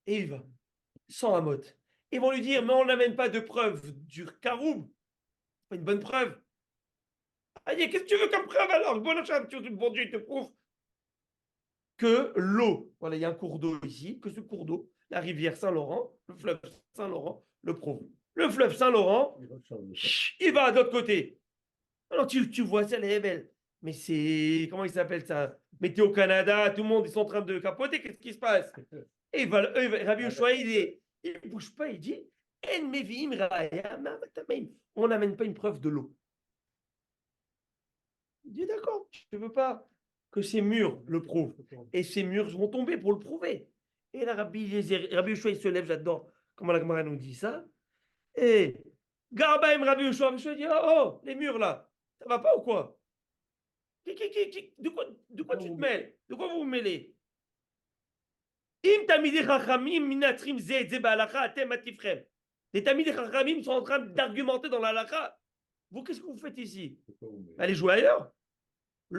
Et il va. Sans amot. Ils vont lui dire, mais on n'amène pas de preuve du caroube. Pas une bonne preuve. Allez, qu'est-ce que tu veux comme preuve alors? Bon Dieu, il te prouve que l'eau, voilà, il y a un cours d'eau ici, que ce cours d'eau, la rivière Saint-Laurent, le fleuve Saint-Laurent, le prouve. Le fleuve Saint-Laurent, il va de l'autre côté. Alors tu vois, ça, elle est belle. Mais c'est, comment il s'appelle ça? Météo Canada, tout le monde, ils sont en train de capoter, qu'est-ce qui se passe? Et Rabbi Yoshua, il ne bouge pas, il dit, on n'amène pas une preuve de l'eau. Il dit, d'accord, je ne veux pas que ces murs le prouvent. Et ces murs vont tomber pour le prouver. Et là, Rabbi Yoshua, il se lève là-dedans, comment la Gemara nous dit ça? Et Garbaim, Rabbi Yoshua, dit, oh, les murs là, ça va pas ou quoi? De quoi tu te mêles? De quoi vous vous mêlez? Les Tamidei Chachamim sont en train d'argumenter dans la halakha. Vous, qu'est-ce que vous faites ici? Allez jouer ailleurs. Ils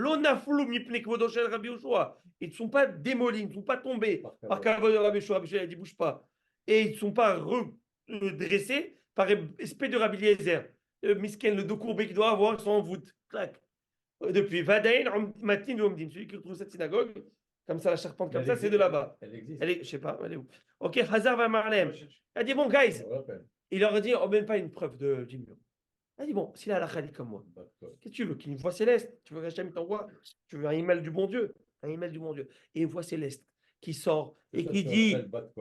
ne sont pas démolis, ils ne sont pas tombés par Kavod de Rabbi Yoshua. Il dit bouge pas. Et ils ne sont pas redressés par espèce de Rabbi Eliezer. Misken, le dos courbé qu'il doit avoir, ils sont en voûte. Clac. Depuis Vadain, Matin, Omdim, celui qui trouve cette synagogue, comme ça, la charpente, comme ça, c'est de là-bas. Elle existe. Elle est, je sais pas, elle est où? Ok, Hazar va Marlem. Elle a dit, bon, guys, il leur a dit, on ne même pas une preuve du mur. Elle a dit, bon, si la halakha est comme moi, qu'est-ce que tu veux? Qu'une voix céleste? Tu veux qu'Hachem t'envoie? Tu veux un email du bon Dieu? Un email du bon Dieu. Et une voix céleste qui sort et qui dit,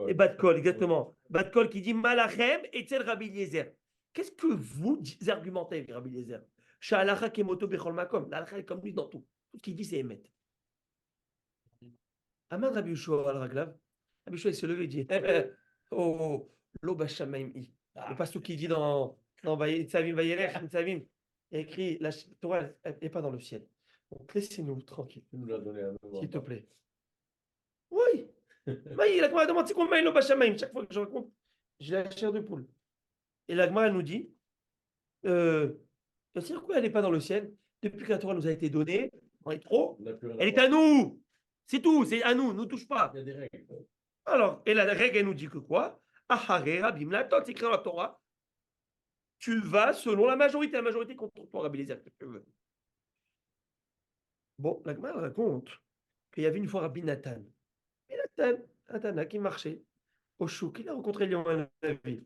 et Bat-Kol, exactement. Bat-Kol qui dit, Malachem et Tel Rabbi Eliezer. Qu'est-ce que vous argumentez avec Rabbi Eliezer? Sha'alacha kemoto bechol makom. La halakha est comme lui dans tout. Tout ce qu'il dit, c'est émet. Amad Rabbi Yoshua al-Raglav. Rabbi Yoshua, il se lève et dit, oh, lo bashamaim i. Le pasteur qui dit dans Nitzavim Vayelech, Nitzavim, il y a écrit, la Torah, elle n'est pas dans le ciel. Donc laissez-nous tranquille. S'il te plaît. Oui. Il a demandé combien il a bashamaim. Chaque fois que je raconte, j'ai la chair de poule. Et la Gemara nous dit, c'est pourquoi elle n'est pas dans le ciel? Depuis que la Torah nous a été donnée, on est trop, elle est à nous. C'est tout, c'est à nous, ne nous touche pas. Il y a des règles. Alors, et la règle, elle nous dit que quoi? Ahare Rabim Latot, c'est écrit dans la Torah. Tu vas selon la majorité contre toi, Rabbi Eliezer, que tu veux. Bon, la Gemara raconte qu'il y avait une fois Rabbi Nathan. Et Nathan, qui marchait au chouk, il a rencontré Elion Hanavi.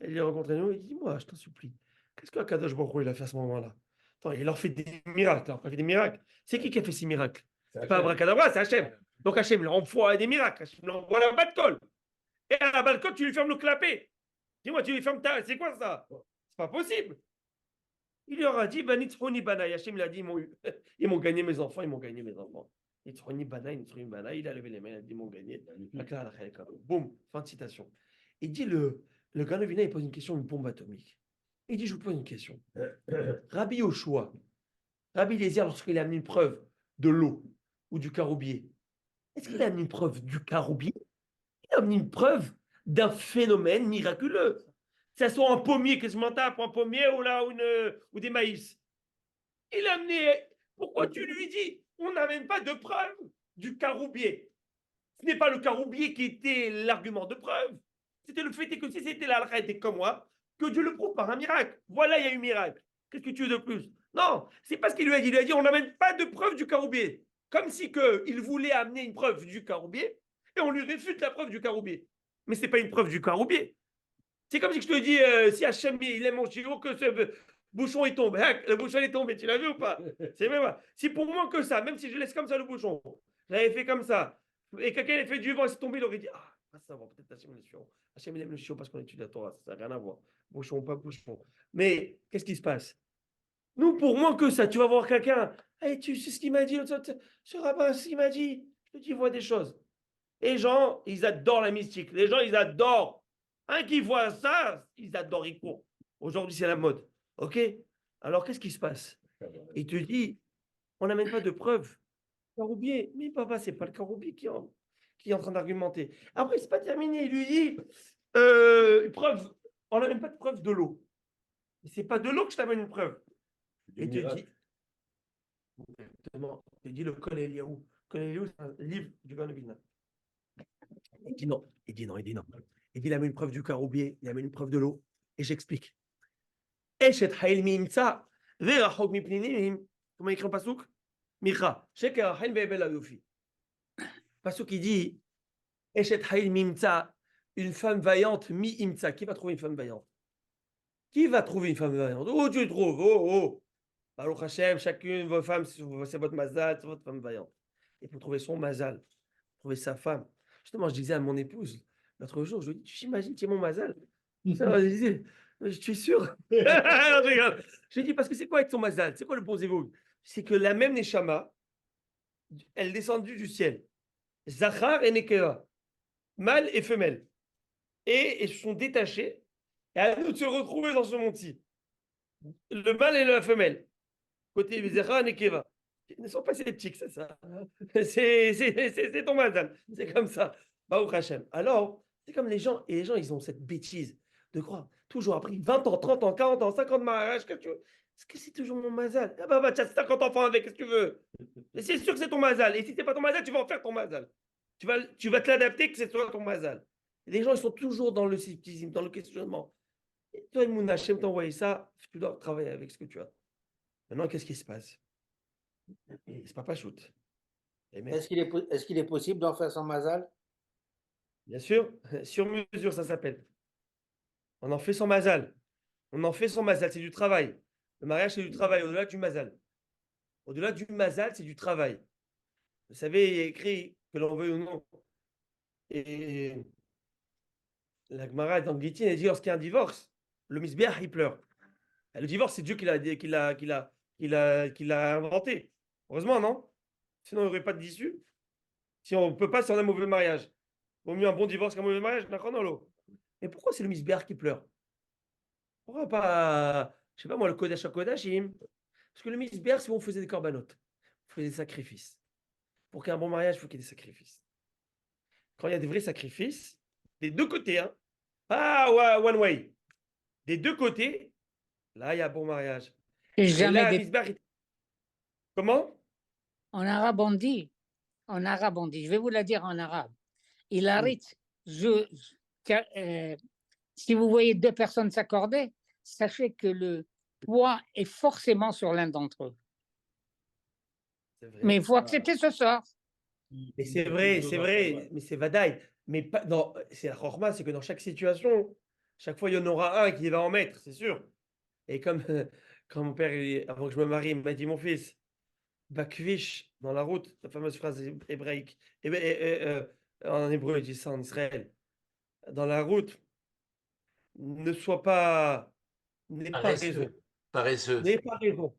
Il a rencontré nous, il dit, moi, je t'en supplie, qu'est-ce que Kadosh Baruch Hu, il a fait à ce moment-là? Attends, il leur fait des miracles, il leur fait des miracles. C'est qui a fait ces miracles? C'est pas Abracadabra, c'est Hachem. Donc Hachem leur envoie des miracles, Hachem leur envoie la batte-colle. Et à la batte-colle, tu lui fermes le clapet. Dis-moi, tu lui fermes ta... C'est quoi ça? C'est pas possible. Il leur a dit, Nitzroni Banaï. Hachem, il a dit, ils m'ont gagné mes enfants, ils m'ont gagné mes enfants. Nitzroni Banaï, il a levé les mains, il a dit, ils m'ont gagné. Boum, fin de citation. Il dit, le Ganovina, il pose une question, une bombe atomique. Il dit, je vous pose une question. Rabbi Yoshua, Rabbi Eliezer, lorsqu'il a amené une preuve de l'eau ou du caroubier, est-ce qu'il a amené une preuve du caroubier? Il a amené une preuve d'un phénomène miraculeux. Que ce soit un pommier, qu'est-ce que tu pour un pommier ou des maïs. Il a amené. Pourquoi tu lui dis? On n'a même pas de preuve du caroubier. Ce n'est pas le caroubier qui était l'argument de preuve. C'était le fait que si c'était la halakha était comme moi, que Dieu le prouve par un miracle. Voilà, il y a eu miracle. Qu'est-ce que tu veux de plus? Non, c'est pas ce qu'il lui a dit. Il lui a dit, on n'a même pas de preuve du caroubier. Comme si il voulait amener une preuve du caroubier et on lui réfute la preuve du caroubier. Mais ce n'est pas une preuve du caroubier. C'est comme si je te dis, si Hachem il aime mon chiro, que ce bouchon il tombe. Le bouchon est tombé, tu l'as vu ou pas? C'est même. Si pour moins que ça, même si je laisse comme ça le bouchon, j'avais fait comme ça, et quelqu'un a fait du vent, il s'est tombé, il aurait dit, ah, pas savoir, peut-être Hachem il est chiot. Hachem il aime le chiot parce qu'on étudie la Torah, ça n'a rien à voir. Bouchon ou pas bouchon. Mais qu'est-ce qui se passe? Nous, pour moins que ça, tu vas voir quelqu'un, hey, tu sais ce qu'il m'a dit, ce rabbin, ce qu'il m'a dit, je te dis, il voit des choses. Les gens, ils adorent la mystique. Les gens, ils adorent. Un qui voit ça, ils adorent, ils courent. Aujourd'hui, c'est la mode. OK? Alors, qu'est-ce qui se passe? Il te dit, on n'amène pas de preuves. Caroubier. Mais papa, c'est pas le caroubier qui est en train d'argumenter. Après, c'est pas terminé. Il lui dit, preuve, on n'amène pas de preuve de l'eau. C'est pas de l'eau que je t'amène une preuve. Et te dit, exactement, il te dit le Kol Eliyahu. Kol Eliyahu, c'est un livre du Gaon de Vilna. Il dit non. Il dit, il amène une preuve du caroubier, il amène une preuve de l'eau. Et j'explique. Eshet Haïl Mimtsa, Verachok Mipninim, comment écrit en Pasouk? Micha, Sheker Haïl Bebel Ayofi. Pasouk, il dit, Eshet Haïl Mimtsa, une femme vaillante, Mi Imtsa. Qui va trouver une femme vaillante? Qui va trouver une femme vaillante? Où tu trouves? Oh. Baruch Hashem, chacune de vos femmes, c'est votre mazal, c'est votre femme vaillante. Et pour trouver son mazal, trouver sa femme. Justement, je disais à mon épouse, l'autre jour, je lui dis, tu t'imagines, tu es mon mazal? Je disais, je suis sûr. Non, je rigole. Je lui dis, parce que c'est quoi être ton mazal? C'est quoi le bon zévoug? C'est que la même Neshama, elle est descendue du ciel. Zachar et Nekeva, mâle et femelle. Et ils se sont détachés. Et à nous de se retrouver dans ce monde-ci. Le mâle et la femelle. Côté Zachar et Nekeva. Ne sont pas sceptiques, c'est ça. C'est ton mazal. C'est comme ça. Baruch Hashem. Alors, c'est comme les gens, et les gens, ils ont cette bêtise de croire, toujours après 20 ans, 30 ans, 40 ans, 50 mariages, qu'est-ce que tu veux? Est-ce que c'est toujours mon mazal? Ah bah, tu as 50 enfants avec, qu'est-ce que tu veux? C'est sûr que c'est ton mazal. Et si c'est pas ton mazal, tu vas en faire ton mazal. Tu vas te l'adapter que c'est toi ton mazal. Et les gens, ils sont toujours dans le scepticisme, dans le questionnement. Et toi, mon Hachem t'a envoyé ça, tu dois travailler avec ce que tu as. Maintenant, qu'est-ce qui se passe? C'est pas shoot. Est-ce qu'il est possible d'en faire son mazal? Bien sûr, sur mesure, ça s'appelle. On en fait son mazal. C'est du travail. Le mariage, c'est du travail, au-delà du mazal. Au-delà du mazal, c'est du travail. Vous savez, il y a écrit que l'on veut ou non. Et la Gemara dans Gittin, elle dit lorsqu'il y a un divorce, le misbéach, il pleure. Et le divorce, c'est Dieu qui l'a inventé. Heureusement, non? Sinon, il n'y aurait pas d'issue. Si on ne peut pas, si on a un mauvais mariage. Vaut mieux un bon divorce qu'un mauvais mariage. Mais pourquoi c'est le misbéach qui pleure? Pourquoi pas, je sais pas moi, le Kodesh HaKodashim? Parce que le misbéach, c'est où on faisait des corbanotes. On faisait des sacrifices. Pour qu'il y ait un bon mariage, il faut qu'il y ait des sacrifices. Quand il y a des vrais sacrifices, des deux côtés, hein, pas one way, des deux côtés, là, il y a un bon mariage. Comment? En arabe, on dit, je vais vous la dire en arabe. il arrête. Si vous voyez deux personnes s'accorder, sachez que le poids est forcément sur l'un d'entre eux. Mais il faut accepter ce sort. Mais c'est vrai, mais c'est Vadaï. Mais pas, non, c'est la Chorma, c'est que dans chaque situation, chaque fois, il y en aura un qui va en mettre, c'est sûr. Et comme quand mon père, avant que je me marie, il m'a dit, mon fils, Bakvish, dans la route, la fameuse phrase hébraïque, en hébreu, il dit ça en Israël. Dans la route, ne sois pas, n'aie pas raison. Paresseux. N'aie pas raison.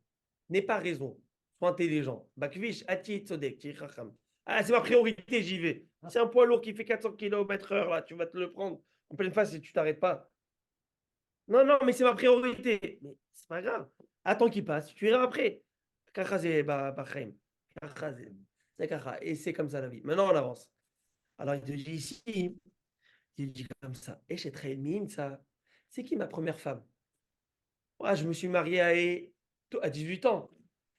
N'aie pas raison. Sois intelligent. Bakvish, ati tzodek, ti chacham. Ah, c'est ma priorité, j'y vais. C'est un poids lourd qui fait 400 km/h, là, tu vas te le prendre en pleine face et tu t'arrêtes pas. Non, non, mais c'est ma priorité. Mais c'est pas grave. Attends qu'il passe, tu iras après. Kacha, c'est Bachaim. Kacha, c'est Kacha. Et c'est comme ça la vie. Maintenant, on avance. Alors, il te dit ici, il dit comme ça. Et chez Trailmine, ça, c'est qui ma première femme? Ouais, je me suis marié à 18 ans.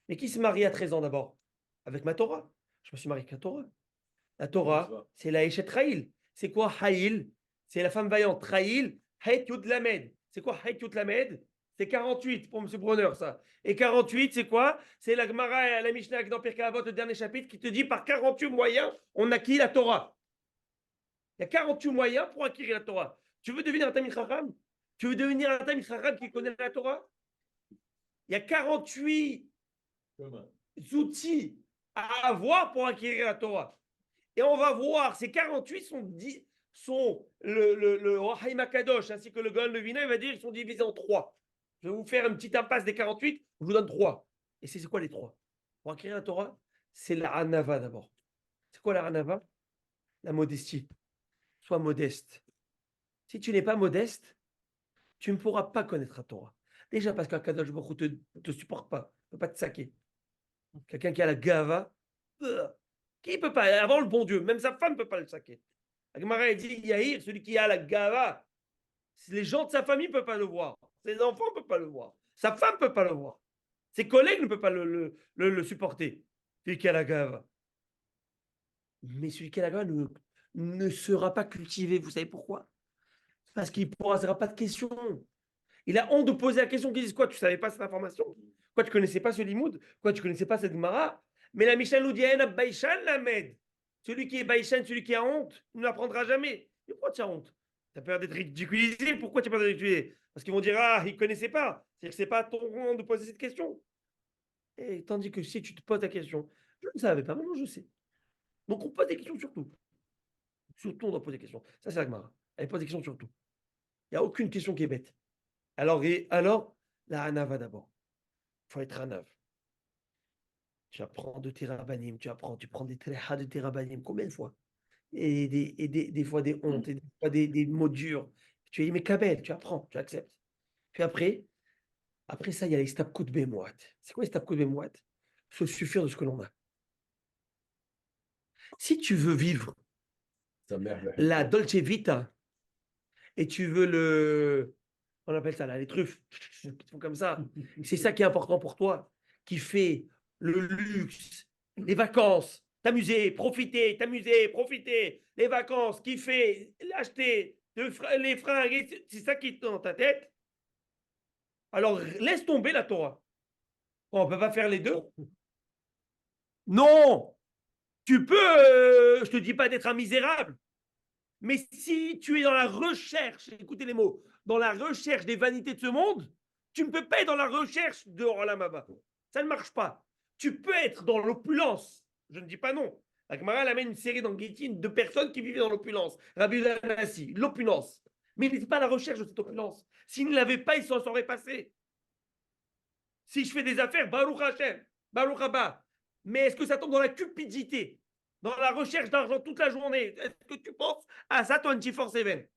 Mais qui se marie à 13 ans d'abord? Avec ma Torah. Je me suis marié avec la Torah. La Torah, c'est la Eshet Raïl. C'est quoi Haïl? C'est la femme vaillante. Raïl, Haït Yud Lamed. C'est quoi Haït Yud Lamed? C'est 48 pour M. Bronner, ça. Et 48, c'est quoi? C'est la Gemara et la Mishnah dans Pirkei Avot, le dernier chapitre, qui te dit par 48 moyens, on acquit la Torah. Il y a 48 moyens pour acquérir la Torah. Tu veux devenir un Tamid Chacham? Tu veux devenir un Tamid Chacham qui connaît la Torah? Il y a 48 outils à avoir pour acquérir la Torah. Et on va voir, ces 48 sont le Haïm Akadosh, ainsi que le Gaon Levina, il va dire, ils sont divisés en 3. Je vais vous faire une petite impasse des 48, je vous donne 3. Et c'est quoi les 3? Pour acquérir la Torah, c'est la Hanava d'abord. C'est quoi la Hanava? La modestie. Sois modeste. Si tu n'es pas modeste, tu ne pourras pas connaître la Torah. Déjà parce qu'un Kadosh Baruch Hu ne te supporte pas, ne peut pas te saquer. Quelqu'un qui a la gava, qui ne peut pas, avant le bon Dieu, même sa femme ne peut pas le saquer. La Gemara dit, Yahir, celui qui a la gava, les gens de sa famille ne peuvent pas le voir, ses enfants ne peuvent pas le voir, sa femme ne peut pas le voir, ses collègues ne peuvent pas le supporter, celui qui a la gava. Mais celui qui a la gava ne sera pas cultivé, vous savez pourquoi? Parce qu'il ne posera pas de questions. Il a honte de poser la question qui dit quoi? Tu ne savais pas cette information? Quoi, tu ne connaissais pas ce limoud? Quoi, tu ne connaissais pas cette Gemara? Mais la Mishnah nous dit Baïchan Lamed. Celui qui est Baïchan, celui qui a honte, il ne l'apprendra jamais. Et pourquoi tu as honte? Tu as peur d'être ridiculisé? Pourquoi tu as peur d'être ridiculisé? Parce qu'ils vont dire ah, il ne connaissait pas. C'est-à-dire que ce n'est pas ton rang de poser cette question. Et tandis que si tu te poses la question, je ne savais pas, maintenant je sais. Donc on pose des questions surtout. Surtout, on doit poser des questions. Ça, c'est la Gemara. Elle pose des questions surtout. Il n'y a aucune question qui est bête. Alors, la Hanava d'abord. Il faut être Hanav. Tu apprends de tes rabbanim, tu prends des tréhas de tes rabbanim. Combien de fois? Et des fois des hontes, et des fois des mots durs. Tu es Mekabel, tu apprends, tu acceptes. Puis après ça, il y a les Stapkut Bemouat. C'est quoi les Stapkut Bemouat? Se suffire de ce que l'on a. Si tu veux vivre la Dolce Vita et tu veux on appelle ça là, les truffes, qui font comme ça, c'est ça qui est important pour toi, qui fait le luxe, les vacances, t'amuser, profiter, les vacances, kiffer, acheter, les fringues, c'est ça qui est dans ta tête. Alors laisse tomber la Torah. On ne peut pas faire les deux. Non, tu peux, je ne te dis pas d'être un misérable, mais si tu es dans la recherche, écoutez les mots, dans la recherche des vanités de ce monde, tu ne peux pas être dans la recherche de Olam Haba. Ça ne marche pas. Tu peux être dans l'opulence. Je ne dis pas non. La Gemara amène une série dans Gittin de personnes qui vivaient dans l'opulence. Rabbi Nassi, l'opulence. Mais il n'était pas à la recherche de cette opulence. S'il ne l'avait pas, il s'en serait passé. Si je fais des affaires, Baruch Hashem, Baruch Haba. Mais est-ce que ça tombe dans la cupidité, dans la recherche d'argent toute la journée? Est-ce que tu penses à ça, toi, N24/7?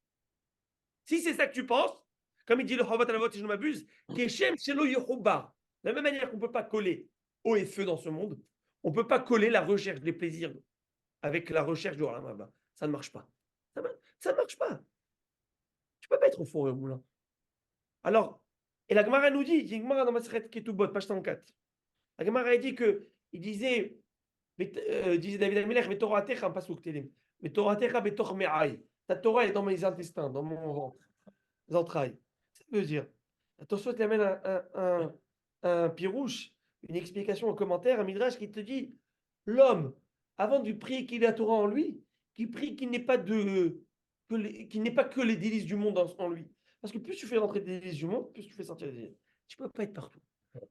Si c'est ça que tu penses, comme il dit le Chavat Alavot, si je ne m'abuse, Keshem Shelo Yehuba. De la même manière qu'on ne peut pas coller eau et feu dans ce monde, on ne peut pas coller la recherche des plaisirs avec la recherche du Olam Haba. Ça ne marche pas. Ça ne marche pas. Tu ne peux pas être au four et au moulin. Alors, et la Gemara nous dit, il y a une Gemara dans Masechet Ketubot, page 34. La Gemara dit que, il disait David Amelech, mais Torah Techa, pas Souk Telim. Mais Toratecha betor me'ai. Ta Torah est dans mes intestins, dans mon ventre, les entrailles. Ça veut dire, attention, tu amène un pirouche, une explication, un commentaire, un midrash qui te dit l'homme, avant de prier qu'il ait la Torah en lui, qui prie qu'il n'ait pas qu'il n'ait pas que les délices du monde en lui. Parce que plus tu fais rentrer des délices du monde, plus tu fais sortir des délices. Tu ne peux pas être partout.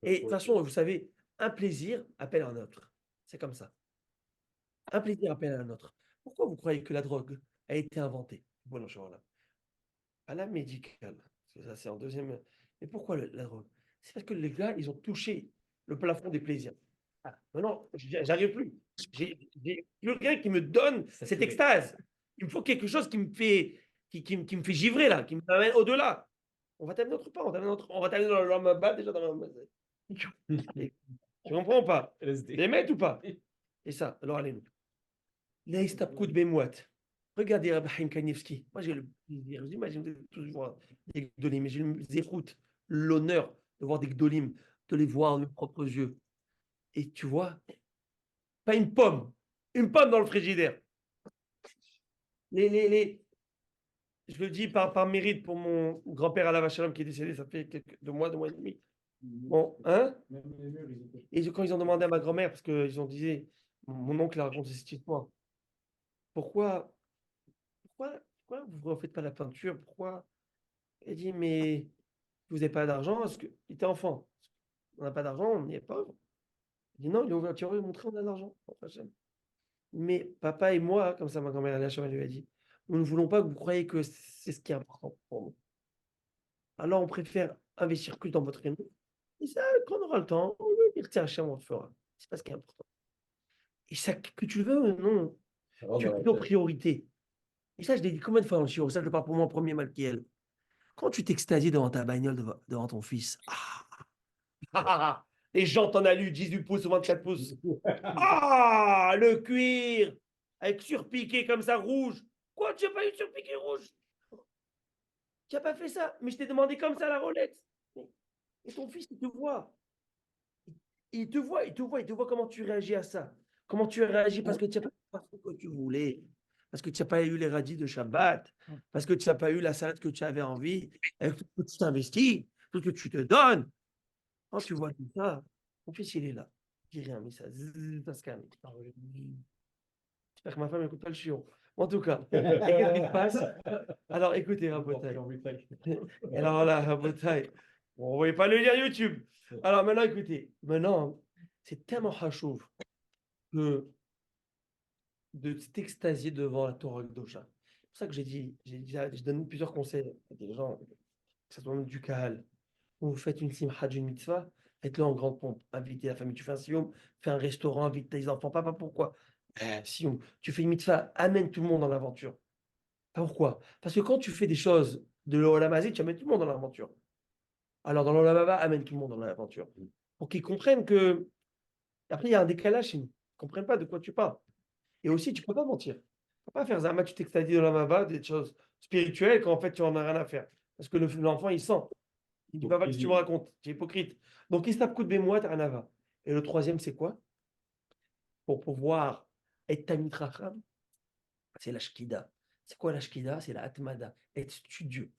Et de toute façon, vous savez, un plaisir appelle un autre. C'est comme ça. Un plaisir appelle un autre. Pourquoi vous croyez que la drogue a été inventée? Bon, non, là. À la médicale. Ça, c'est en deuxième. Mais pourquoi la drogue? C'est parce que les gars, ils ont touché le plafond des plaisirs. Ah, non, j'arrive plus. J'ai plus rien qui me donne cette extase. Il me faut quelque chose qui me fait, qui me fait givrer, là, qui me amène au-delà. On va t'amener autre part. On va t'amener dans le Ramabad, déjà dans le. Tu comprends ou pas? Les mettre ou pas? Et ça, alors allez-nous. L'Aïstapkout Bemouat. Regardez Rabbi Chaim Kanievski. Moi, j'ai le plaisir. Je dis, moi, j'aime tous voir des Gdolim, mais j'ai le zérout, l'honneur de voir des Gdolim, de les voir de mes propres yeux. Et tu vois, pas une pomme dans le frigidaire. Je le dis par mérite pour mon grand-père Alav Shalom qui est décédé, ça fait 2 mois et demi. Bon, hein? Et quand ils ont demandé à ma grand-mère, parce qu'ils ont dit, mon oncle a raconté cette histoire, pourquoi vous ne refaites pas la peinture? Pourquoi? Elle dit, mais vous n'avez pas d'argent? Parce qu'il était enfant. On n'a pas d'argent, on est pauvre. Il dit, non, il a ouvert le tiroir et montré, on a de l'argent. Mais papa et moi, comme ça ma grand-mère elle lui a dit, nous ne voulons pas que vous croyiez que c'est ce qui est important pour nous. Alors on préfère investir plus dans votre aîné. Et ça, quand on aura le temps, on va dire, tiens, Hachem, on le fera. C'est pas ce qui est important. Et ça, que tu le veux ou non, tu as nos priorités. Et ça, je l'ai dit combien de fois dans le shiur, ça, je le parle pour mon premier Malkiel. Quand tu t'extasies devant ta bagnole, devant ton fils, les jantes en alu, 18 pouces ou 24 pouces. Ah, le cuir, avec surpiqué comme ça, rouge. Quoi, tu n'as pas eu de surpiqué rouge? Tu n'as pas fait ça, mais je t'ai demandé comme ça la Rolex. Et ton fils, il te voit. Il te voit comment tu réagis à ça. Comment tu réagis parce que tu n'as pas fait ce que tu voulais. Parce que tu n'as pas eu les radis de Shabbat. Parce que tu n'as pas eu la salade que tu avais envie. Avec tout ce que tu t'investis, tout ce que tu te donnes. Quand tu vois tout ça, mon fils, il est là. Il dit rien, mais ça se calme. J'espère que ma femme n'écoute pas le chiot. En tout cas, qu'est-ce qui se passe? Alors, écoutez, Rabotai. Alors là, Rabotai, on ne voyait pas le lire YouTube. Alors maintenant, écoutez. Maintenant, c'est tellement hachouv que de s'extasier devant la Torah Kedosha. C'est pour ça que je donne plusieurs conseils à des gens, que ce soit même du Kahal. Vous faites une simcha d'une mitzvah, faites-le en grande pompe. Invitez la famille, tu fais un sioum, fais un restaurant, invite tes enfants. Papa, pourquoi? Sioum, tu fais une mitzvah, amène tout le monde dans l'aventure. Pourquoi? Parce que quand tu fais des choses de l'Olam Hazé, tu amènes tout le monde dans l'aventure. Alors dans l'Olam Haba, amène tout le monde dans l'aventure. Pour qu'ils comprennent que. Après, il y a un décalage chez nous. Ils ne comprennent pas de quoi tu parles. Et aussi, tu ne peux pas mentir. Tu ne peux pas faire Zama, tu t'extasies dans l'Olam Haba, des choses spirituelles, quand en fait, tu n'en as rien à faire. Parce que l'enfant, il sent. Il dit, papa, qu'est-ce que tu me racontes? Tu es hypocrite. Donc, il se tape coup de bémois, tu n'as rien. Et le troisième, c'est quoi? Pour pouvoir être Tamid Racham, c'est la Shkida. C'est quoi la Shkida? C'est la Atmada. Être studieux,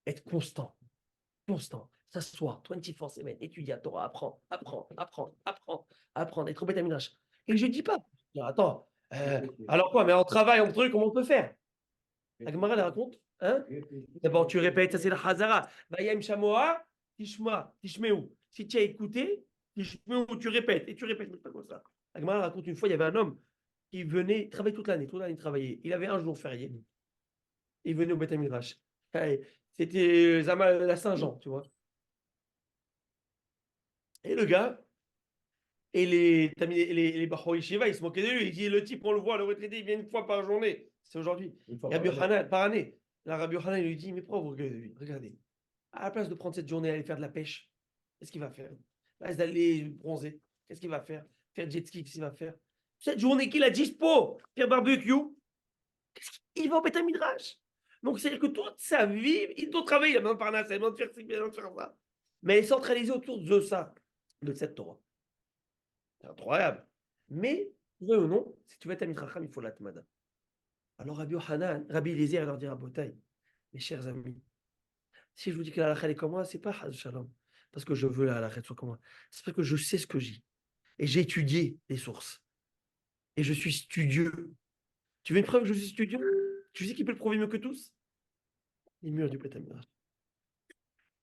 être constant. S'asseoir, 24/7, étudier la Torah, apprendre, être au Beth Midrash. Et je ne dis pas, attends, alors quoi, mais en travail, en truc, comment on peut faire? La Gemara, elle raconte, hein? D'abord, tu répètes, ça c'est la Hazara. Vayem Shamoa, Tishmeu. Si tu as écouté, Tishmeu, tu répètes, mais pas comme ça. La Gemara raconte une fois, il y avait un homme qui venait travailler toute l'année travailler. Il avait un jour férié. Il venait au Beth Midrash. C'était la Saint-Jean, tu vois. Et le gars, et les Bahoi Shiva, ils se moquaient de lui. Il dit, le type, on le voit, le retraité, il vient une fois par journée. C'est aujourd'hui. Rabbi Yochanan, par année. Là, Rabbi Yochanan, il lui dit, mais pourquoi vous regardez lui? Regardez. À la place de prendre cette journée, aller faire de la pêche, qu'est-ce qu'il va faire? À la place d'aller bronzer, qu'est-ce qu'il va faire? Faire jet ski, qu'est-ce qu'il va faire? Cette journée qu'il a dispo, faire barbecue, il va au Beth Midrash. Donc, c'est-à-dire que toute sa vie, il doit travailler, il a besoin de parnasser, il a besoin de faire ci, il a besoin de faire ça. Mais elle est centralisée autour de ça, de cette Torah. C'est incroyable. Mais, veux ou non, si tu veux être Tamid Racham, il faut l'Atmada. Alors Rabbi Eliezer leur dit, Rabotai, mes chers amis, si je vous dis que la halakha est comme moi, c'est pas Haz Shalom, parce que je veux la halakha soit comme moi. C'est parce que je sais ce que j'ai. Et j'ai étudié les sources. Et je suis studieux. Tu veux une preuve que je suis studieux? Tu sais qui peut le prouver mieux que tous? Les murs du Beth Midrash.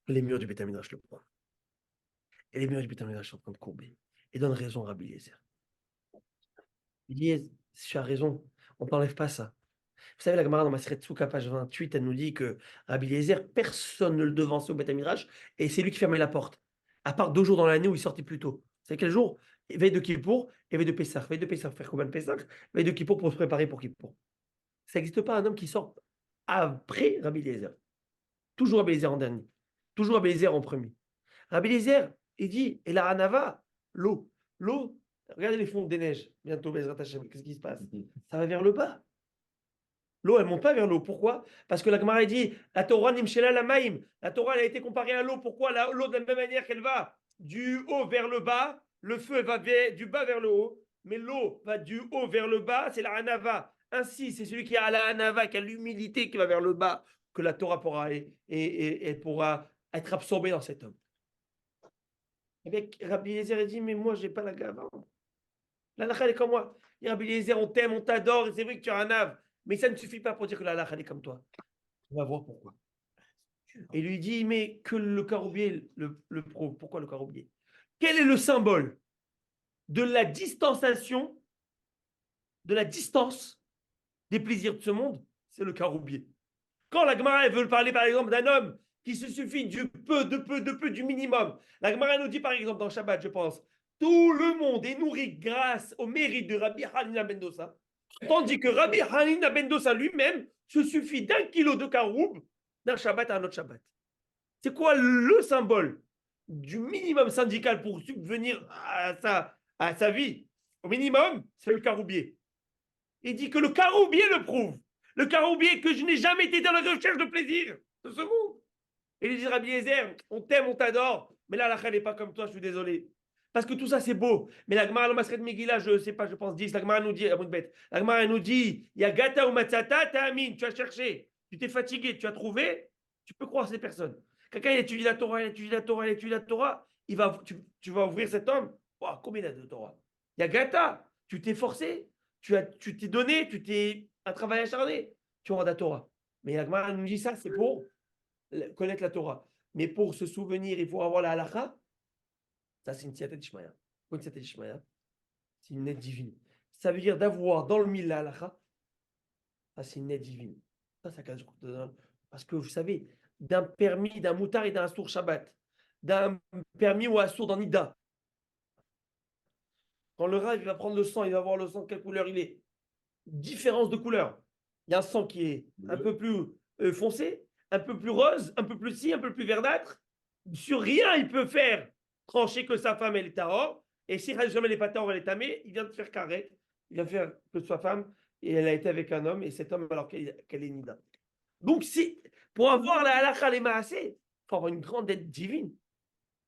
Les murs du Beth Midrash le prouvent. Et les murs du Beth Midrash sont en train de courber. Et donne raison à Rabbi Eliezer. Il dit, tu as raison, on t'enlève pas ça. Vous savez, la Gemara dans Maseret Souka, page 28, elle nous dit que Rabbi Eliezer, personne ne le devançait au Beth Midrash, et c'est lui qui fermait la porte. À part 2 jours dans l'année où il sortait plus tôt. C'est quel jour? Veille de Kippour et veille de Pessah. Veille de Pessah, faire combien de Pessah? Veille de Kippour pour se préparer pour Kippour. Ça n'existe pas un homme qui sort après Rabbi Eliezer. Toujours Rabbi Eliezer en dernier. Toujours Rabbi Eliezer en premier. Rabbi Eliezer, il dit, et la Hanava, l'eau. L'eau, regardez les fonds des neiges. Bientôt, Bezrat Hashem, qu'est-ce qui se passe? Ça va vers le bas. L'eau, elle ne monte pas vers l'eau. Pourquoi? Parce que la Gemara dit, la Torah nimshela la maïm. La Torah, elle a été comparée à l'eau. Pourquoi? L'eau, de la même manière qu'elle va du haut vers le bas, le feu va du bas vers le haut, mais l'eau va du haut vers le bas, c'est la Hanava. Ainsi, c'est celui qui a la Hanava, qui a l'humilité qui va vers le bas, que la Torah pourra aller et pourra être absorbée dans cet homme. Avec Rabbi Eliezer, il dit, mais moi, je n'ai pas la gava. La halakha, elle est comme moi. Et Rabbi Eliezer, on t'aime, on t'adore, et c'est vrai que tu as un ave. Mais ça ne suffit pas pour dire que la halakha, elle est comme toi. On va voir pourquoi. Et lui dit, mais que le caroubier le prouve. Pourquoi le caroubier? Quel est le symbole de la distanciation, de la distance des plaisirs de ce monde? C'est le caroubier. Quand la Gemara veut parler, par exemple, d'un homme qui se suffit du peu, du minimum, la Gemara nous dit, par exemple, dans Shabbat, je pense, tout le monde est nourri grâce au mérite de Rabbi Hanina ben Dosa, tandis que Rabbi Hanina ben Dosa lui-même se suffit d'1 kilo de caroub d'un Shabbat à un autre Shabbat. C'est quoi le symbole du minimum syndical pour subvenir à sa vie? Au minimum, c'est le caroubier. Il dit que le caroubier le prouve. Le caroubier que je n'ai jamais été dans la recherche de plaisir de ce monde. Et il dit, Rabbi Eliezer, on t'aime, on t'adore, mais là, la halakha n'est pas comme toi, je suis désolé. Parce que tout ça, c'est beau. Mais la Gemara, le Maseret Megillah, je ne sais pas, je pense 10, la Gemara nous dit, la Gemara nous dit, il y a gata ou matzata, ta'amin, tu as cherché, tu t'es fatigué, tu as trouvé, tu peux croire ces personnes. Quelqu'un, il étudie la Torah, il étudie la Torah, il étudie la Torah, tu vas ouvrir cet homme, wow, combien il a de Torah? Il y a gata, tu t'es forcé, tu t'es donné, tu t'es un travail acharné, tu auras la Torah. Mais la Gemara nous dit ça, c'est pour connaître la Torah. Mais pour se souvenir et pour avoir la halakha, ça, c'est une siyata d'Ishmaïa. Une siyata d'Ishmaïa, c'est une aide divine. Ça veut dire d'avoir dans le mille la halakha, ça, c'est une aide divine. Ça cache. Parce que vous savez, d'un permis, d'un moutard et d'un assour Shabbat, d'un permis ou assour dans Nida, quand le Rav il va prendre le sang, il va voir le sang de quelle couleur il est. Différence de couleur. Il y a un sang qui est un peu plus foncé, un peu plus rose, un peu plus un peu plus verdâtre. Sur rien, il peut faire trancher que sa femme, elle est tahor. Et si jamais elle n'est pas tahor, elle est tamée, il vient de faire carré. Il vient de faire que sa femme, et elle a été avec un homme, et cet homme, alors qu'elle est nida. Donc, pour avoir la halakha les maasé, il faut avoir une grande aide divine.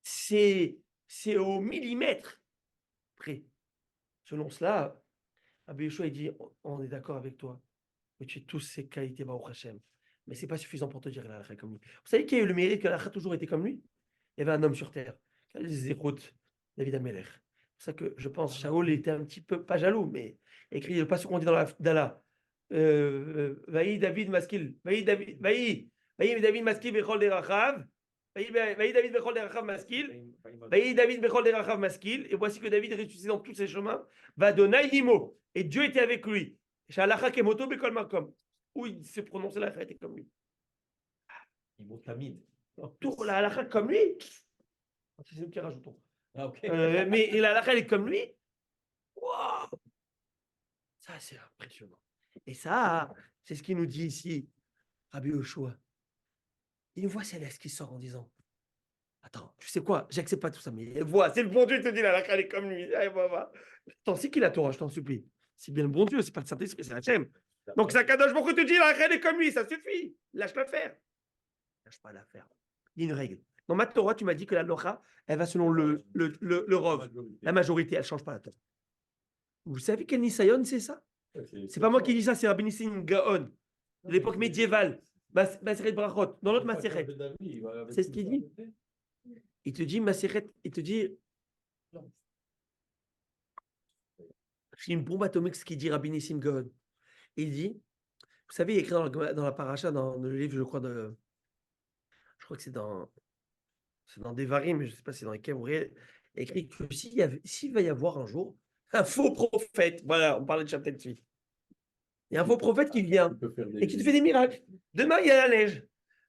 C'est au millimètre près. Selon cela, Rabbi Yoshua, il dit, on est d'accord avec toi, mais tu as tous ces qualités, Baruch Hashem. Mais ce n'est pas suffisant pour te dire la halakha comme lui. Vous savez qui a eu le mérite que la halakha a toujours été comme lui? Il y avait un homme sur terre, les écoutes, David Amelech. C'est pour ça que je pense Shaoul était un petit peu, pas jaloux, mais écrit le passage qu'on dit dans la Dala. Vaï David Maskil, Vaï David Maskil Bechol Derachav, Vaï David Bechol Derachav Maskil, Vaï David Bechol Derachav Maskil, et voici que David ressuscité dans tous ses chemins, va donner Nimo, et Dieu était avec lui. Shalachak Kemoto Bekol Makom, où il se prononçait la était comme lui. Il monte la mine. Tout la halakha comme lui, c'est nous qui rajoutons. Ah, ok. Mais la halakha elle est comme lui. Wow, ça c'est impressionnant. Et ça, c'est ce qu'il nous dit ici, Rabbi Yoshua. Une voix céleste qui sort en disant, attends, tu sais quoi, j'accepte pas tout ça, mais voix, c'est le bon Dieu qui te dit la halakha elle est comme lui. Allez, va. Attends, c'est qui la Torah, je t'en supplie. C'est bien le bon Dieu, c'est pas le Saint-Esprit, c'est Hachem. Donc ça Kadosh Baruch Hu te dit la halakha elle est comme lui, ça suffit. Lâche-la faire. Lâche pas l'affaire. Il y a une règle. Dans ma Torah, tu m'as dit que la Locha, elle va selon le Rov. La majorité, elle ne change pas la Torah. Vous savez quel Nisayon, c'est ça? C'est pas moi qui dis ça, c'est Rabbi Nissim Gaon, de l'époque médiévale. Maseret Brachot, dans l'autre Maseret. C'est ce qu'il dit. Il te dit, Maseret, il te dit, c'est une bombe atomique ce qu'il dit Rabbi Nissim Gaon. Il dit, vous savez, il est écrit dans la paracha, dans le livre, je crois que c'est dans Devarim, mais je ne sais pas si c'est dans lesquels, vous écrit que s'il va y avoir un jour un faux prophète, voilà, on parlait de Chapter Tzvi. Il y a un faux prophète qui vient et qui te fait des miracles. Demain, il y a la neige.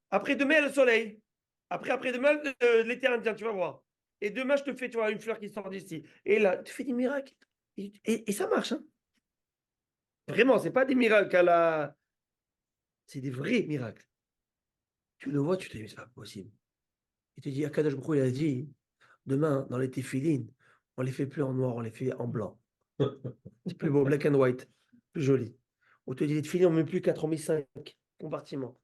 Après-demain, il y a le soleil. Après-demain, l'éternel vient, tu vas voir. Et demain, je te fais, tu vois, une fleur qui sort d'ici. Et là, tu fais des miracles. Et ça marche. Hein. Vraiment, ce n'est pas des miracles à la. C'est des vrais miracles. Tu le vois, tu te dis, c'est pas possible. Il te dit, Akadosh Baruch Hu, il a dit, demain, dans les téphilines, on les fait plus en noir, on les fait en blanc. C'est plus beau, black and white, plus joli. On te dit, les téphilines, on ne met plus 4, on met 5 compartiments.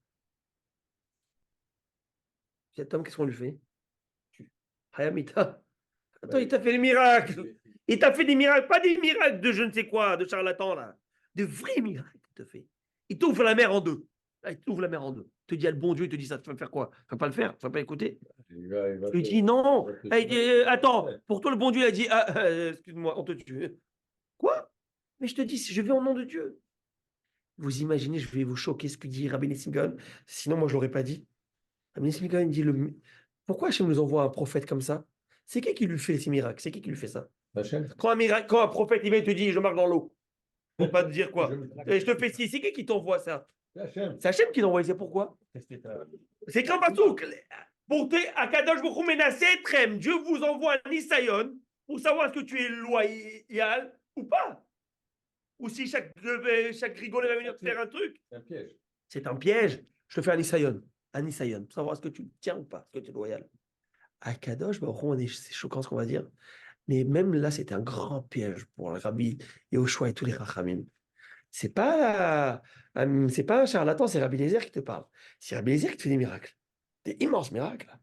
Cet homme, qu'est-ce qu'on lui fait? Hayamita. Attends, il t'a fait les miracles. Il t'a fait des miracles, pas des miracles de je ne sais quoi, de charlatan, là. De vrais miracles, il te fait. Il t'ouvre la mer en deux. Là, il t'ouvre la mer en deux. Il te dit, le bon Dieu, il te dit, ça te fait faire quoi? Tu ne vas pas le faire, tu ne vas pas écouter. Il lui dit, non. Attends, pour toi, le bon Dieu, il a dit, excuse-moi, on te tue. Quoi? Mais je te dis, je vais au nom de Dieu. Vous imaginez, je vais vous choquer ce que dit Rabbi Nissim Gaon. Sinon, moi, je ne l'aurais pas dit. Rabbi Nissim Gaon dit, pourquoi Hachem nous envoie un prophète comme ça? C'est qui lui fait ces miracles? C'est qui lui fait ça? Quand un prophète, il vient et te dit, je marche dans l'eau. Pour pas te dire quoi. Et je te fais ci. C'est qui t'envoie ça? C'est Hachem qui t'envoie. C'est pourquoi? C'est quand Basouk. À Kadosh Baruch Hu menacé Trem. Dieu vous envoie un Nisayon pour savoir est-ce que tu es loyal ou pas. Ou si chaque rigolé va venir te faire un truc. C'est un piège. C'est un piège. Je te fais un Nisayon. Un Nisayon. Pour savoir est-ce que tu tiens ou pas. Est-ce que tu es loyal. À Kadosh Baruch Hu, c'est choquant ce qu'on va dire. Mais même là, c'était un grand piège pour le Rabbi Yehoshua et tous les Rachamim. C'est pas un charlatan, c'est Rabbi Eliezer qui te parle. C'est Rabbi Eliezer qui te fait des miracles. Des immenses miracles.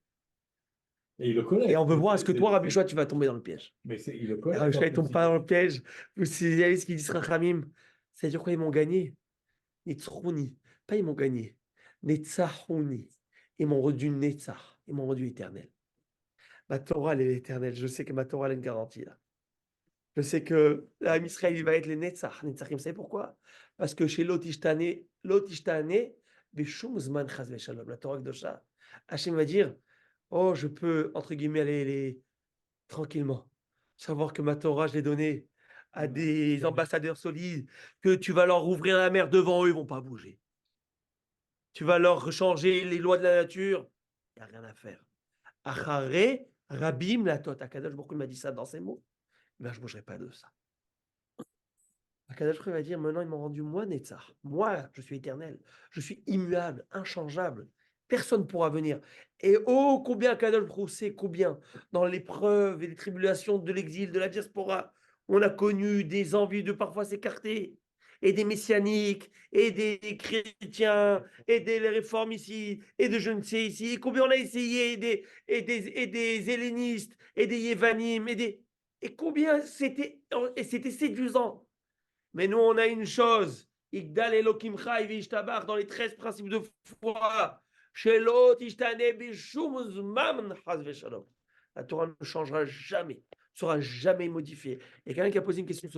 Et il le connaît. Et on veut voir, est-ce que toi, Rabbi Yehoshua, tu vas tomber dans le piège? Mais il le connaît. Rabbi Yehoshua, il ne tombe pas dans le piège. Vous savez ce qu'ils disent Rachamim? C'est-à-dire quoi, ils m'ont gagné? Nitzrouni. Pas ils m'ont gagné. Netzahouni. Ils m'ont rendu Netzach. Ils m'ont rendu éternel. Ma Torah, elle est éternelle. Je sais que ma Torah, elle a une garantie là. Je sais que l'âme Israël, il va être les Netzach. Netzachim, vous savez pourquoi? Parce que chez Lotishtane, Beshum Zman Chaz Veshalom, la Torah Kdosha, Hachem va dire, oh, je peux, entre guillemets, aller tranquillement. Savoir que ma Torah, je l'ai donnée à des ambassadeurs solides, que tu vas leur ouvrir la mer devant eux, ils ne vont pas bouger. Tu vas leur changer les lois de la nature, il n'y a rien à faire. Achare, Rabim, la Tot. Akadosh Baruch Hu m'a dit ça dans ses mots. Ben, je ne bougerai pas de ça. Akadosh Baruch Hu va dire, maintenant, ils m'ont rendu moi, Netzach. Moi, je suis éternel. Je suis immuable, inchangeable. Personne ne pourra venir. Et oh, combien Akadosh Baruch Hu sait, combien, dans l'épreuve et les tribulations de l'exil, de la diaspora, on a connu des envies de parfois s'écarter, et des messianiques, et des chrétiens, et des réformes ici, et de je ne sais ici, et combien on a essayé, et des hellénistes, et des yévanim, et combien c'était séduisant. Mais nous, on a une chose, Igdal Elokim Chai Vishtabar, dans les 13 principes de foi, Shelo Tishtane Bishum Zman Chaz Veshalom. La Torah ne changera jamais, ne sera jamais modifiée. Il y a quelqu'un qui a posé une question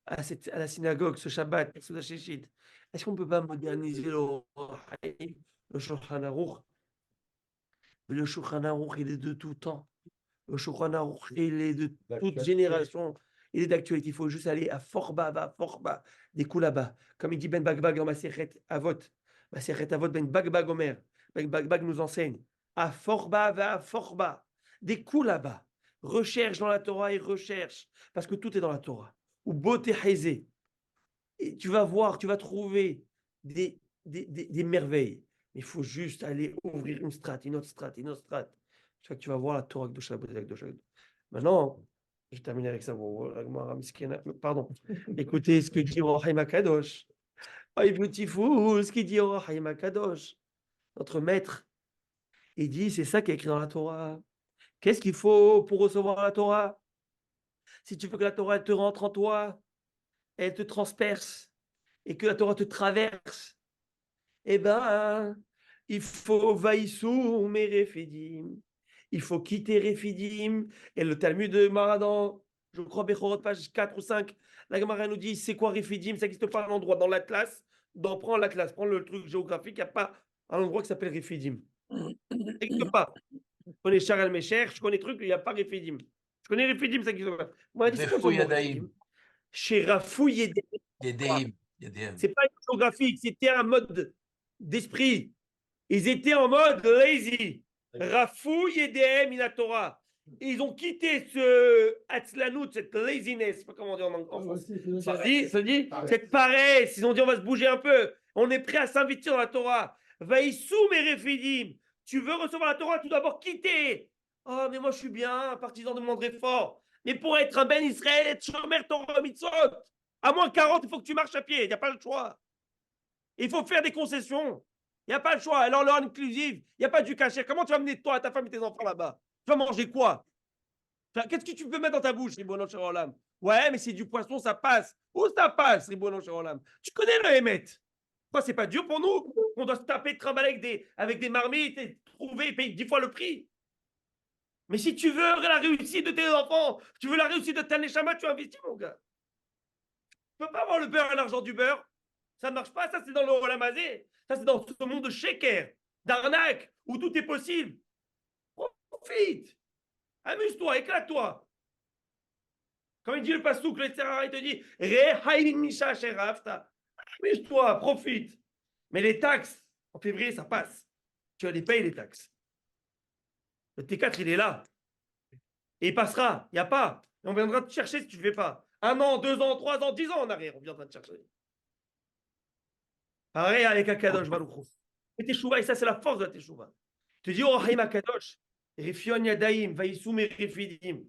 à la synagogue ce Shabbat, est-ce qu'on ne peut pas moderniser le Shulchan Aruch? Le Shulchan Aruch, il est de tout temps. Le Shulchan Aruch, il est de toute génération. Il est d'actualité. Il faut juste aller à Forba, des coups là-bas. Comme il dit Ben Bagbag dans Masechet Avot. Masechet Avot, Ben Bagbag Omer. Ben Bagbag nous enseigne. À Forba, des coups là-bas. Recherche dans la Torah et recherche. Parce que tout est dans la Torah. Ou Boté Haizé. Et tu vas voir, tu vas trouver des merveilles. Mais il faut juste aller ouvrir une strate, une autre strate, une autre strate. Tu vas voir la Torah Kdosha, Maintenant, je termine avec ça. Pardon. Écoutez ce que dit Orachaim Akadosh. Oh, beautiful, ce qu'il dit Orachaim Akadosh. Notre maître, il dit, c'est ça qui est écrit dans la Torah. Qu'est-ce qu'il faut pour recevoir la Torah? Si tu veux que la Torah te rentre en toi, elle te transperce et que la Torah te traverse, eh ben, il faut vaïsou mes Rephidim. Il faut quitter Rephidim. Et le Talmud de Maradan, je crois, Bechorot, page 4 ou 5, la Gemara nous dit c'est quoi Rephidim? Ça n'existe pas un endroit dans l'Atlas. Prends l'Atlas, prends le truc géographique, il n'y a pas un endroit qui s'appelle Rephidim. Ça n'existe pas. Je connais Charles Mecher, je connais trucs, il n'y a pas Rephidim. Je connais Rephidim, ça n'existe pas. Moi, je dis c'est quoi Refou le mot Yadaim. Rephidim? Chez Rafou Yedem. Yedeim. C'est pas géographique, c'était un mode d'esprit. Ils étaient en mode lazy. Rafou Yedem Minatora. Ils ont quitté ce Atzlanout, cette laziness, je sais pas comment dire en français. Ça dit, cette paresse. Ils ont dit on va se bouger un peu. On est prêt à s'investir dans la Torah. Vaïsou mes Rephidim. Tu veux recevoir la Torah, tout d'abord quitter. Oh, mais moi je suis bien, partisan de mon effort. Mais pour être un Ben Israël, être Shomer Torah Mitzvot, à moins 40, il faut que tu marches à pied. Il n'y a pas le choix. Il faut faire des concessions. Il n'y a pas le choix. Alors, l'heure inclusive, il n'y a pas du cachet. Comment tu vas amener toi, ta femme et tes enfants là-bas? Tu vas manger quoi? Qu'est-ce que tu peux mettre dans ta bouche, Ribono Sherolam? Ouais, mais c'est du poisson, ça passe. Où ça passe, Ribono Sherolam? Tu connais le Hémet? Quoi, c'est pas dur pour nous? On doit se taper de trimballer avec des marmites et trouver et payer 10 fois le prix. Mais si tu veux la réussite de tes enfants, tu veux la réussite de ta neshama, tu investis, mon gars. Tu peux pas avoir le beurre et l'argent du beurre. Ça ne marche pas. Ça, c'est dans le Olamazé. Ça, c'est dans ce monde de shaker, d'arnaque, où tout est possible. Profite. Amuse-toi, éclate-toi. Comme il dit le Passouk, le Tzerara, il te dit amuse-toi, profite. Mais les taxes, en février, ça passe. Tu vas les payer, les taxes. Le T4, il est là. Et il passera. Il n'y a pas. Et on viendra te chercher si tu ne le fais pas. 1 an, 2 ans, 3 ans, 10 ans en arrière, on viendra te chercher. Pareil avec Akadosh Baruch Hu. Et Teshuvah, et ça, c'est la force de la Teshuvah. Tu te dis, oh, Haïm Akadosh, Refion Yadaim, Vaïsoum et Refidim.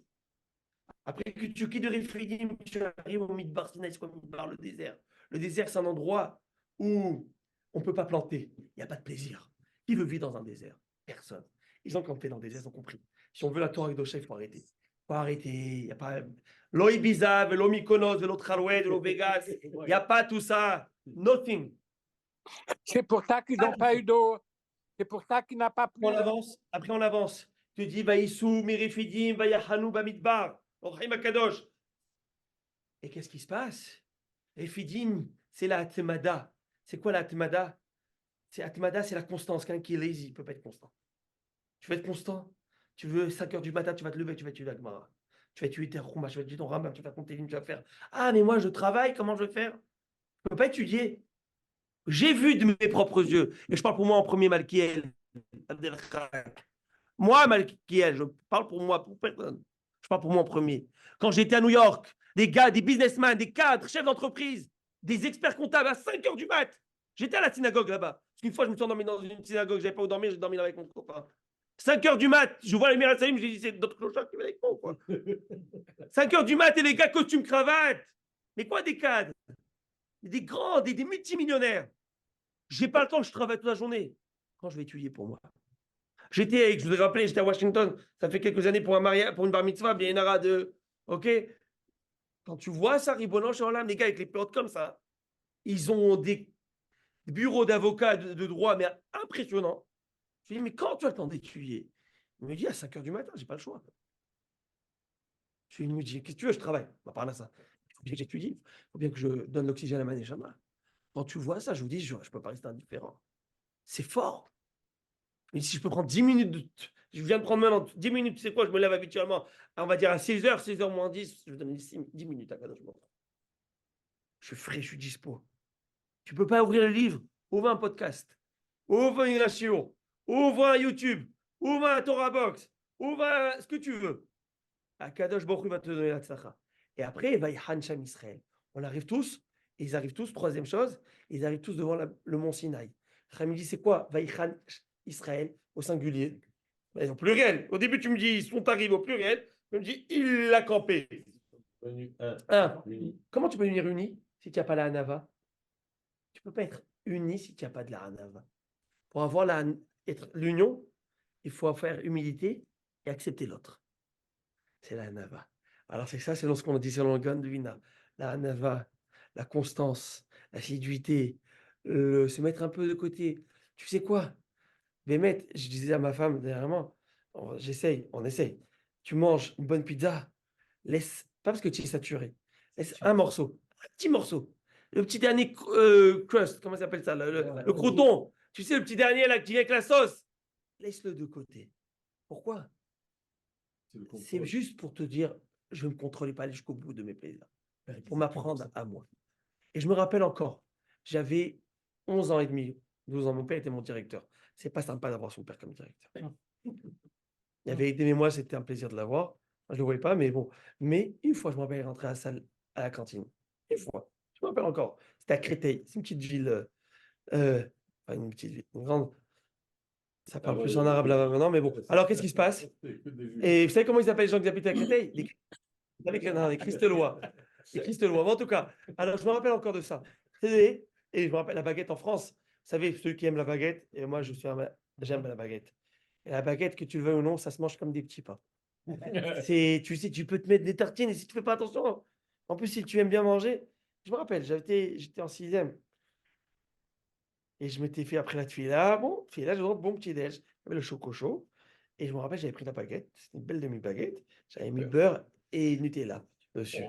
Après que tu quittes de Refidim, tu arrives au Midbar Sinaï, c'est quoi Midbar, le désert. Le désert, c'est un endroit où on ne peut pas planter. Il n'y a pas de plaisir. Qui veut vivre dans un désert? Personne. Les gens qui ont fait dans le désert ont compris. Si on veut la Torah avec Dosha, il faut arrêter. Il faut arrêter. Il n'y a pas. Lo Ibiza, lo Mykonos, lo Khaloued, lo Vegas. Il n'y a pas tout ça. Nothing. C'est pour ça qu'ils n'ont pas eu d'eau. C'est pour ça qu'il n'a pas plu. Après, on avance. Tu dis, Vaïsou, Mirifidim, Vayahanou, Bamidbar, Ochim Akadosh. Et qu'est-ce qui se passe? Refidim, c'est la Atmada. C'est quoi la Atmada? Atmada, c'est la constance. Quelqu'un qui est lazy, il ne peut pas être constant. Tu veux être constant? Tu veux 5 h du matin, tu vas te lever, tu vas tuer la Gemara. Tu vas tuer tes Rouma, tu vas tuer ton Rambam, tu vas faire ton Télim, tu vas faire. Ah, mais moi, je travaille, comment je vais faire? Je ne peux pas étudier. J'ai vu de mes propres yeux, et je parle pour moi en premier, Malkiel. Moi, Malkiel, je parle pour moi, pour personne. Je parle pour moi en premier. Quand j'étais à New York, des gars, des businessmen, des cadres, chefs d'entreprise, des experts comptables à 5 h du mat, j'étais à la synagogue là-bas. Parce qu'une fois, je me suis endormi dans une synagogue, je n'avais pas où dormir, j'ai dormi là avec mon copain. 5 h du mat, je vois les Mir Salim, j'ai dit, c'est d'autres clochards qui viennent avec moi, quoi. 5 h du mat, et les gars, costume, cravate. Mais quoi, des cadres? Des grands, des multimillionnaires. J'ai pas le temps, je travaille toute la journée. Quand je vais étudier pour moi. Je vous ai rappelé, j'étais à Washington, ça fait quelques années pour un mariage, pour une bar mitzvah, bien Nara de. Ok? Quand tu vois ça, Ribono Sheolam, les gars avec les périodes comme ça, ils ont des bureaux d'avocats de droit, mais impressionnants. Je lui dis, mais quand tu as le temps d'étudier? Il me dit, à 5 h du matin, j'ai pas le choix. Je lui dis, qu'est-ce que tu veux, je travaille. On va parler à ça. Il faut bien que j'étudie, il faut bien que je donne l'oxygène à ma neshama. Quand tu vois ça, je vous dis, je ne peux pas rester indifférent. C'est fort. Mais si je peux prendre 10 minutes, je viens de prendre maintenant 10 minutes, tu sais quoi, je me lève habituellement, on va dire à 6 h, 6 h moins 10, je vais donner 10 minutes à Kadosh. Je suis frais, je suis dispo. Tu ne peux pas ouvrir le livre, ouvre un podcast, ouvre une radio, ouvre un YouTube, ouvre un Torah Box, ouvre ce que tu veux. Kadosh Baruch Hu va te donner la tzlacha. Et après, il va y Hansham Israël. On arrive tous. Et ils arrivent tous, troisième chose, ils arrivent tous devant le mont Sinaï. Rami dit, c'est quoi Vaïchan Israël au singulier? Ben, au pluriel. Au début, tu me dis, ils sont arrivés au pluriel. Tu me dis, il l'a campé. Un. Comment tu peux venir uni si tu n'as pas la Hanava? Tu ne peux pas être uni si tu n'as pas de la Hanava. Pour avoir l'union, il faut faire humilité et accepter l'autre. C'est la Hanava. Alors, c'est ça, c'est ce qu'on a dit selon le Gan de Vina. La Hanava. la constance, l'assiduité, se mettre un peu de côté. Tu sais quoi? Bémet, je disais à ma femme dernièrement, j'essaye, on essaye. Tu manges une bonne pizza, laisse, pas parce que tu es saturé, laisse un morceau, un petit morceau. Le petit dernier crust, comment ça s'appelle ça? Le crouton. Tu sais, le petit dernier là qui vient avec la sauce. Laisse-le de côté. Pourquoi? C'est juste pour te dire, je ne me contrôlais pas aller jusqu'au bout de mes plaisirs. Pour m'apprendre à moi. Et je me rappelle encore, j'avais 11 ans et demi, 12 ans, mon père était mon directeur. C'est pas sympa d'avoir son père comme directeur. Il avait aidé moi, c'était un plaisir de l'avoir. Moi, je ne le voyais pas, mais bon. Mais une fois, je me rappelle, il est rentré à la salle, à la cantine. Une fois. Je me rappelle encore. C'était à Créteil. C'est une petite ville. Enfin, une petite ville. Une grande. Ça parle plus en arabe là-bas maintenant, mais bon. Alors, qu'est-ce qui se passe? Et vous savez comment ils appellent les gens qui habitent à Créteil? Des Christelois. Des Christelois. Mais en tout cas, alors je me rappelle encore de ça. Et je me rappelle la baguette en France. Vous savez, ceux qui aiment la baguette, et moi, j'aime la baguette. Et la baguette, que tu le veuilles ou non, ça se mange comme des petits pains. Tu sais, tu peux te mettre des tartines et si tu fais pas attention. En plus, si tu aimes bien manger, je me rappelle, j'étais en 6e. Et je m'étais fait après la tuila, je rentre, bon petit déj. J'avais le choco chaud. Et je me rappelle, j'avais pris la baguette. C'était une belle demi-baguette. J'avais mis beurre et Nutella dessus.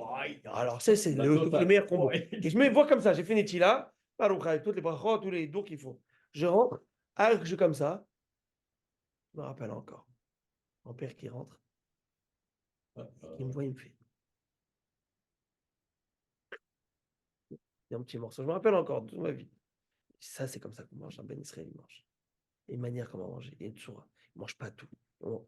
Alors, ça, c'est le meilleur combo. Et je me vois comme ça. J'ai fait Nutella, avec toutes les brachot, tous les doux qu'il faut. Je rentre, je comme ça. Je me rappelle encore. Mon père qui rentre. Il me voit, il me fait. Il y a un petit morceau. Je me rappelle encore de toute ma vie. Ça, c'est comme ça qu'on mange. Un Ben Israël, il mange. Il y a une manière comment manger. Il y a une tsura. Il ne mange pas tout. Bon.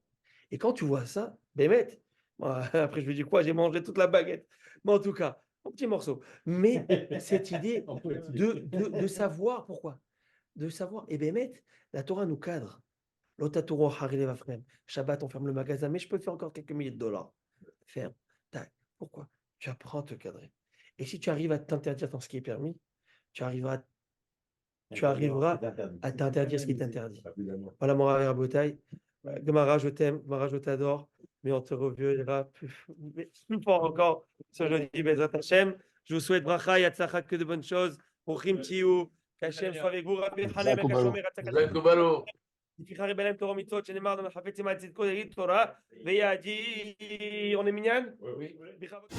Et quand tu vois ça, Bémet, après je lui dis quoi? J'ai mangé toute la baguette. Mais en tout cas, un petit morceau. Mais cette idée de savoir pourquoi. De savoir. Et Bémet, la Torah nous cadre. Shabbat, on ferme le magasin, mais je peux faire encore quelques milliers de dollars. Ferme. Tac. Pourquoi? Tu apprends à te cadrer. Et si tu arrives à t'interdire dans ce qui est permis, tu arriveras à t'interdire ce qui est interdit. Voilà mon rêve à Botaï. Gemara, je t'aime, Gemara, je t'adore, mais on te reviendra plus fort encore ce jeudi, Bezrat Hashem. Je vous souhaite bracha, yatzachak, que de bonnes choses. Ochim tiou, qu'Hashem soit avec vous, Rabbi Halem, qu'Hashem Zakubalo. לפיכך יבלם תורה ומצוות שנאמר לנו חפץ למען צדקו יגיד תורה ויהדי. On est מניין? בכבוד.